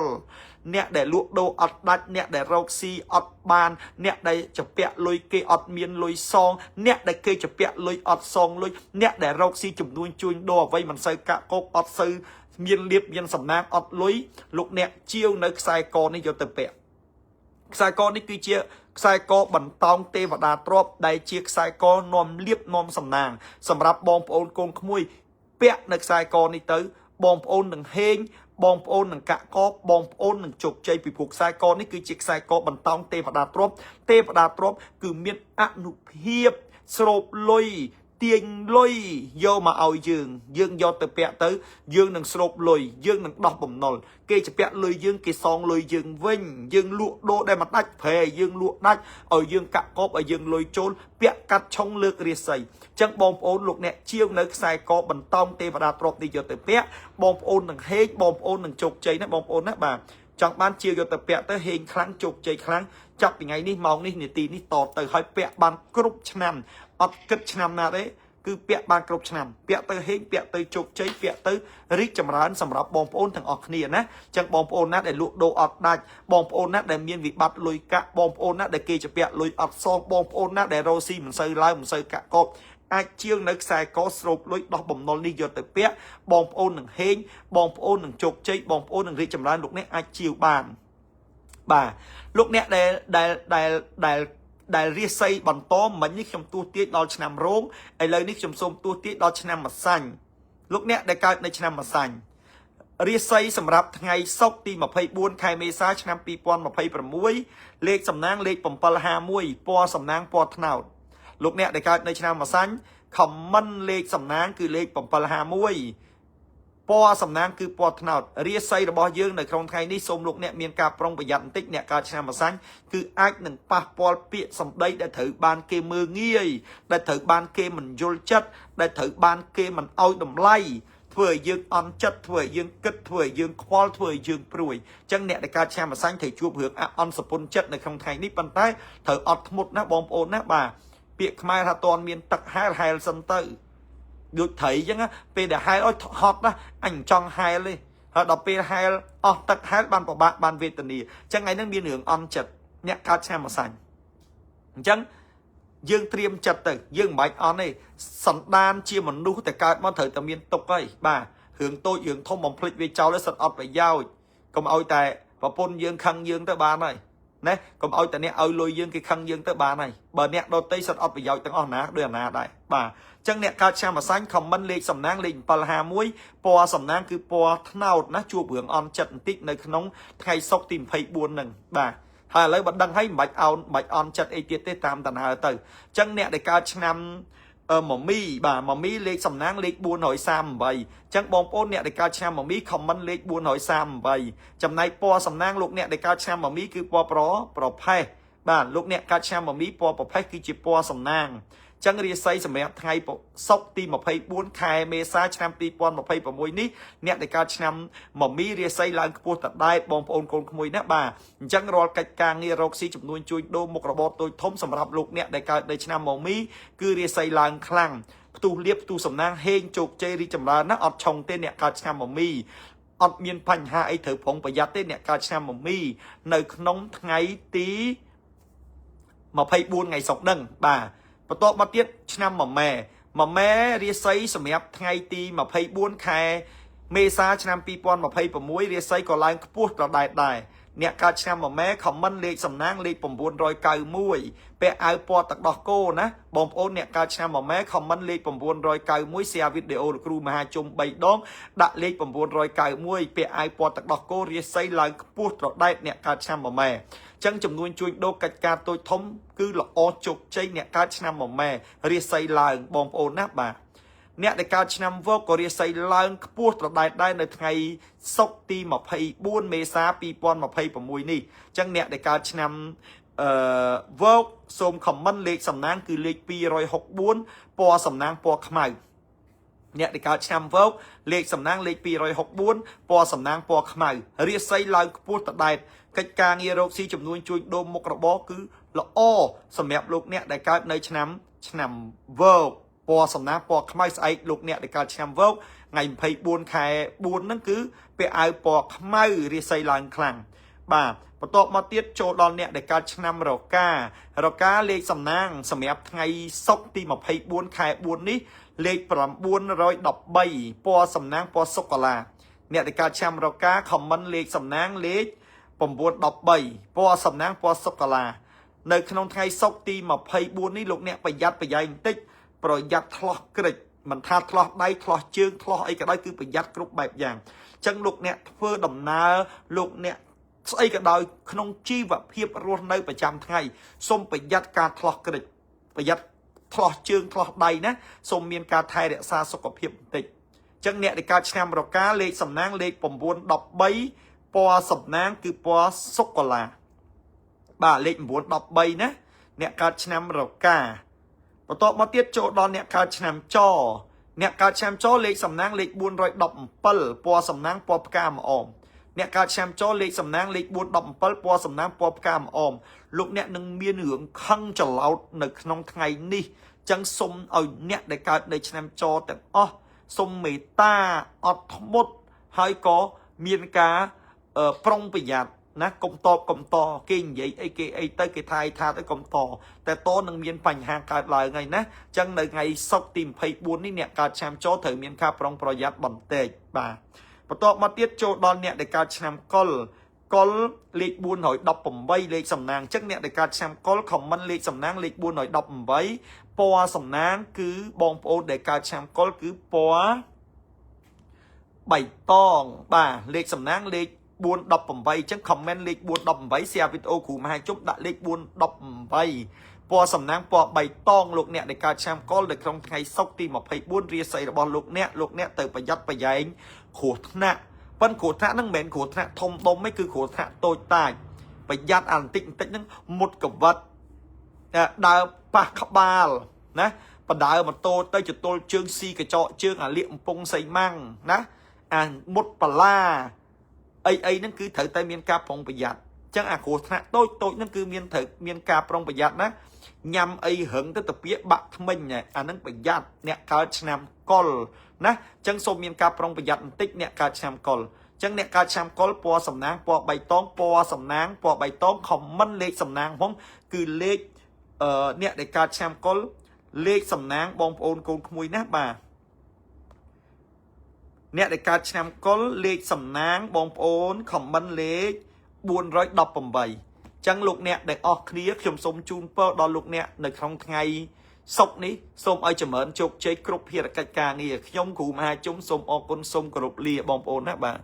អ្នកដែលលក់ដូរអត់ដាច់អ្នកដែលរកស៊ីអត់បានអ្នកដែលចពាក់លុយគេអត់មានលុយសងអ្នកដែលគេចពាក់លុយអត់សងលុយអ្នកដែលរកស៊ីចំនួនជួញដូរអ្វីមិនសូវកាក់កុកអត់សូវមានលៀបមានសំណាងអត់លុយលោកអ្នកជាវនៅខ្សែកនេះយកទៅពាក់ខ្សែកនេះគឺជាខ្សែកបន្តោងទេវតាទ្រព្យដែលជាខ្សែកនាំលៀបនាំសំណាងសម្រាប់បងប្អូនកូនក្មួយពាក់នៅខ្សែកនេះទៅបងប្អូននឹងហេងបងប្អូននឹងកាក់កបបងប្អូននឹងជោគជ័យពីព្រោះខ្សែកនេះគឺជាខ្សែកបន្តោងទេវតាទ្រព្យទេវតាទ្រព្យគឺមានអនុភាពស្រូបលុយទាញលុយយកមកឲ្យយើងយកទៅពាក់ទៅយើងនឹងស្រូបលុយយើងនឹងដោះបំណុលគេจะពាក់លុយយើងគេសងលុយយើងវិញយើងលក់ដូរដែលមិនដាច់ប្រែយើងលក់ដាច់ឲ្យយើងកាក់កបឲ្យយើងលុយចូលពាក់កាត់ឆុងលើករាសីអញ្ចឹងបងប្អូនលោកអ្នកជាវនៅខ្សែកបន្តោងទេវតាទ្រព្យនេះយកទៅពាក់បងប្អូននឹងហេកបងប្អូននឹងជោគជ័យណាបងប្អូនណាបាទ chẳng ban chiều vô tập bẹ tới hình kháng chụp chơi kháng chọc thì ngày ní mong ní nè tì ní tọt tới hỏi bẹ ban cướp năm ọt cất năm nào đấy cứ bẹ ban cướp năm bẹ tới hình bẹ tới chụp chơi bẹ tới rít chầm rán sầm rập bom ôn thằng ọt nè nè chẳng bom ôn nát để lụa đồ ọt đai bom ôn nát để miên vị bắt lùi cả bom ôn nát để kê chụp bẹ lùi ọt xong bom ôn nát để rosi mình xây lai mình xây cả cột ai chiêu nước xài có sụp lối đọc bầm non đi vô tới bé bom ôn đừng hên bom ôn đừng chụp chơi bom ôn đừng đi chầm ra lúc này ai chiêu bàn bà lúc này đại ria xây bằng to mình như trong tua tiết đó nằm rốn ai lời ní trong sông tua tiết đó nằm mà xanh lúc này đại cao này nằm mà xanh ria xây sầm rạp ngày sốc ti mà phay buôn khai mê sa nằm pi pon mà phay bầm muối lệ sầm nang lệ bầm pal hà muối po sầm nang po thảoลูกเนี่ยได้การในชนะมาสันคำมันเลขสำนักคือเลขปมปลาหามวยปอสำนักคือปอถนัดเรียไซระบอยืงในครองไทยนี่สมลูกเนี่ยมีการปรองประหยัดติ๊กเนี่ยการชนะมาสันคือไอ้หนึ่งปะปอลเปียสมได้ถือบานเกมือเงี้ยได้ถือบานเกมันโยลจัดได้ถือบานเกมันเอาดมไล่เถื่อยืงอันจัดเถื่อยืงกึศเถื่อยืงควอลเถื่อยืงปลุยจังเนี่ยในการชนะมาสันถือจูบเหืองอันสปุนจัดในครองไทยนี่ปันใต้ถืออัดหมดนะบอมโอนนะบ่าเปียกไม้ถ้าตอนมีตักไฮไฮซันเตอร์ดูถ่ายยังไงเป็นเดี๋ยวไฮอ้อยฮอตนะอันจองไฮเลยดอกเป็นไฮอ๋อตักไฮบานปะบานเวทนีจังไงนั่งมีเหนืองออนจัดเนี่ยการแช่มาใส่จังยังเตรียมจัดตึกยังใบออนนี่สันดานเชี่ยมันดูแต่การมันเถิดแต่มีตกไปบ่าเหืองโตเหืองทมบ่มพลิกวิจารและสัตว์ออกไปยาวก็มาเอาแต่ปะปนยังคังยังแต่บ้านเลยนะก็เอาแต่เนี่ยเอาลอยยังกี่ครั้งยังแต่บาไหนบาเนี่ยโดนตีสัตว์เอาไปยาวตั้งอ่อนนะเดือนหน้าได้บ่าจังเนี่ยการชามาสันคำมันเล็กสำนักเล็กปลาหามุ้ยปอสำนักคือปอทนาวนะจูบเบืองอ่อนจัดติ๊กในขนมไทยซอกติ่มไผ่บวนหนึ่งบ่าหาเลยบัดดังให้ใบเอาใบอ่อนจัดไอเตียเตตามตันหาเตอจังเนี่ยในการชนำหมอมีบ่าหมอมีเล็กสำนักเล็กบัวหน่อยซ้ำใบจังบองโป้เนี่ยในการชนำหมอมีคำมันเล็กบัวหน่อยซ้ำใบจำในปอสำนักลูกเนี่ยในการชนำหมอมีคือปอปลอแพ้บ้านลูกเนี่ยการชนำหมอมีปอปลอแพ้คือจีปอสำนักจังเรียไซสมัยไทยซอกตีหมอไพ่บุญคายเมษาชนำตีปอนหมอไพ่ประมวยนี้เนี่ยในการชนำหมอมีเรียไซลางปูตัดได้บองโอนโกนขโมยนะบ่าจังรอกิจการนี่รกซีจำนวนจุยโดมกระบอกตัวทมสำหรับลูกเนี่ยในการในชนำหมอมีคือเรียไซลางคลั่งตูเลียบตูสำนักเฮงจุกเจริจำรานะอดชงเต้เนี่ยการชนำหมอมีอดเมียนพันหาไอเถอผงประหยัดเต้เนี่ยการชนำหมอมีในขนมไงตีหมอไพ่บุญไงสองดังบ่าประตูมาเตี้ยชนำหมอแม่เรียไซสมัยไงตีหมอไพ่บุญแค่เมษาชนำปีปอนหมอไพ่ประมวยเรียไซก็ลายพูดเราได้เนี่ยการชนำหมอแม่คำมันเล็กสำนักเล็กผมบุญรอยเกยมุ้ยไปเอาปอตักดอกโก้นะบอมโอนเนี่ยการชนำหมอแม่คำมันเล็กผมบุญรอยเกยมุ้ยเสียวิดีโอครูมหาจุ่มใบดองดักเล็กผมบุญรอยเกยมุ้ยไปเอาปอตักดอกโก้เรียไซลายพูดเราได้เนี่ยการชนำหมอแม่จังจำนวนจุยโดกิจการตัวทมคือหล่อจุกใจเนี่ยการชนำหมอแม่เรียไซลายบอมโอนนะบ่าเนี่ยในการชนำวอกก็เรียไซลางพูดเราได้ในไงซกตีหมอไพ่บุญเมษาปีปอนหมอไพ่ประมวยนี่จังเนี่ยในการชนำวอกสมคำมันเล็กสำนักคือเล็กปี164ปอสำนักปอขมายเนี่ยในการชนำวอกเล็กสำนักเล็กปี164ปอสำนักปอขมายเรียไซลางพูดได้กิจการเยโรกซีจำนวนจุยโดมมกระบอกคือละอ้อสมัยลูกเนี่ยในการในชนำวอกปอสำนักปอขมายไอลูกเนี่ยในการชนำวอกไงไพ่บุญแค่บุญนั่นคือไปเอาปอขมายเรียไซลางคลังบ่าประตูมาเตี้ยโจดอนเนี่ยในการชนำเราก้าเลขสำนักสมัยไงซกตีมาไพ่บุญแค่บุญนี้เลขประบุญ110ใบปอสำนักปอสกลาเนี่ยในการชนำเราก้าคำมันเลขสำนักเลขผมบวช10ใบปอสำนักปอสกลาในขนมไทยซกตีมาไพ่บุญนี้ลูกเนี่ยไปยัดไปยัยติ๊กประหยัดทลอกกระดิมันทาทลอกได้ทลอกเชืองทลอกไอ้ก็ได้คือประหยัดกรุบแบบอย่างจังลูกเนี่ยเพื่อดำนาลูกเนี่ยไอ้ก็ได้ขนมจีแบบเพียบรวดในประจำไงส้มประหยัดการทลอกกระดิประหยัดทลอกเชืองทลอกใดนะส้มเมียนการไทยเนี่ยซาสกปรกติดจังเนี่ยในการชนำเราก้าเลขสำนักเลขผมบวช10ใบปอสำนักคือปอสกลาบ่าเลขบวช10ใบนะเนี่ยการชนำเราก้าประตูมาเตี้ยโจดอนเนี่ยการชนำจ่อเนี่ยการชนำจ่อเลขสำนักเลขบุญ110ปอสำนักปอปกามออม អ្នកកើតឆ្នាំចលេខសំណាងលេខ4 17ពណ៌សំណាងពណ៌ផ្កាម្អមលោកអ្នកនឹងមានរឿងខឹងច្រឡោតនៅក្នុងថ្ងៃនេះចឹងសុំឲ្យអ្នកដែលកើតនៅឆ្នាំចទាំងអស់សុំមេត្តាអត់ធ្មត់ហើយក៏មានការប្រុងប្រយ័ត្នណាកុំតបកុំតគេនិយាយអីគេអីទៅគេថាទៅកុំតតែតនឹងមានបញ្ហាកើតឡើងហើយណាចឹងនៅថ្ងៃសុក្រទី24នេះអ្នកកើតឆ្នាំចត្រូវមានការប្រុងប្រយ័ត្នបន្តិចបាទបន្ទាប់មកទៀតចូលដល់អ្នកដែលកើតឆ្នាំកុលលេខ418លេខសំណាងចឹងអ្នកដែលកើតឆ្នាំកុលខមមិនលេខសំណាងលេខ418ពណ៌សំណាងគឺបងប្អូនដែលកើតឆ្នាំកុលគឺពណ៌បៃតងបាទលេខសំណាងលេខ418អញ្ចឹង comment លេខ418 share វីដេអូគ្រូមហាជុំដាក់លេខ418ពណ៌សំណាងពណ៌បៃតងលោកអ្នកដែលកើតឆ្នាំកុលនៅក្នុងថ្ងៃសុក្រទី24រាសីរបស់លោកអ្នកទៅប្រយ័ត្នប្រយែងគ្រោះថ្នាក់ប៉ុន្តែគ្រោះថ្នាក់ហ្នឹងមិនមែនគ្រោះថ្នាក់ធំដុំទេគឺគ្រោះថ្នាក់តូចតាចប្រយ័ត្នអាបន្តិចហ្នឹងមុតកវិតដើរប៉ះក្បាលណាបដើម៉ូតូទៅចតុលជើងស៊ីកញ្ចក់ជើងអាលៀកកំពង់សីម៉ាំងណាអាមុតបលាអីហ្នឹងគឺត្រូវតែមានការប្រុងប្រយ័ត្នអញ្ចឹងអាគ្រោះថ្នាក់តូចហ្នឹងគឺមានការប្រុងប្រយ័ត្នណាញ៉ាំអីរឹងទៅតាពាកបាក់ថ្មិញអាហ្នឹងប្រយ័ត្នអ្នកកើតឆ្នាំកុលណាអញ្ចឹងសូមមានការប្រុងប្រយ័ត្នបន្តិចអ្នកកើតឆ្នាំកុលអញ្ចឹងអ្នកកើតឆ្នាំកុលពណ៌សំណាងពណ៌បៃតងពណ៌សំណាងពណ៌បៃតងខមមិនលេខសំណាងផងគឺលេខអ្នកដែលកើតឆ្នាំកុលលេខសំណាងបងប្អូនកូនក្មួយណាបាទអ្នកដែលកើតឆ្នាំកុលលេខសំណាងបងប្អូនខមមិនលេខ418ចឹងលោកអ្នកដែលអស់គ្នាខ្ញុំសូមជូនពរដល់លោកអ្នកនៅក្នុងថ្ងៃសុក្រនេះសូមឲ្យចម្រើនជោគជ័យគ្រប់ភារកិច្ចការងារខ្ញុំគ្រូមហាជុំសូមអរគុណសូមគោរពលាបងប្អូនណាបាទ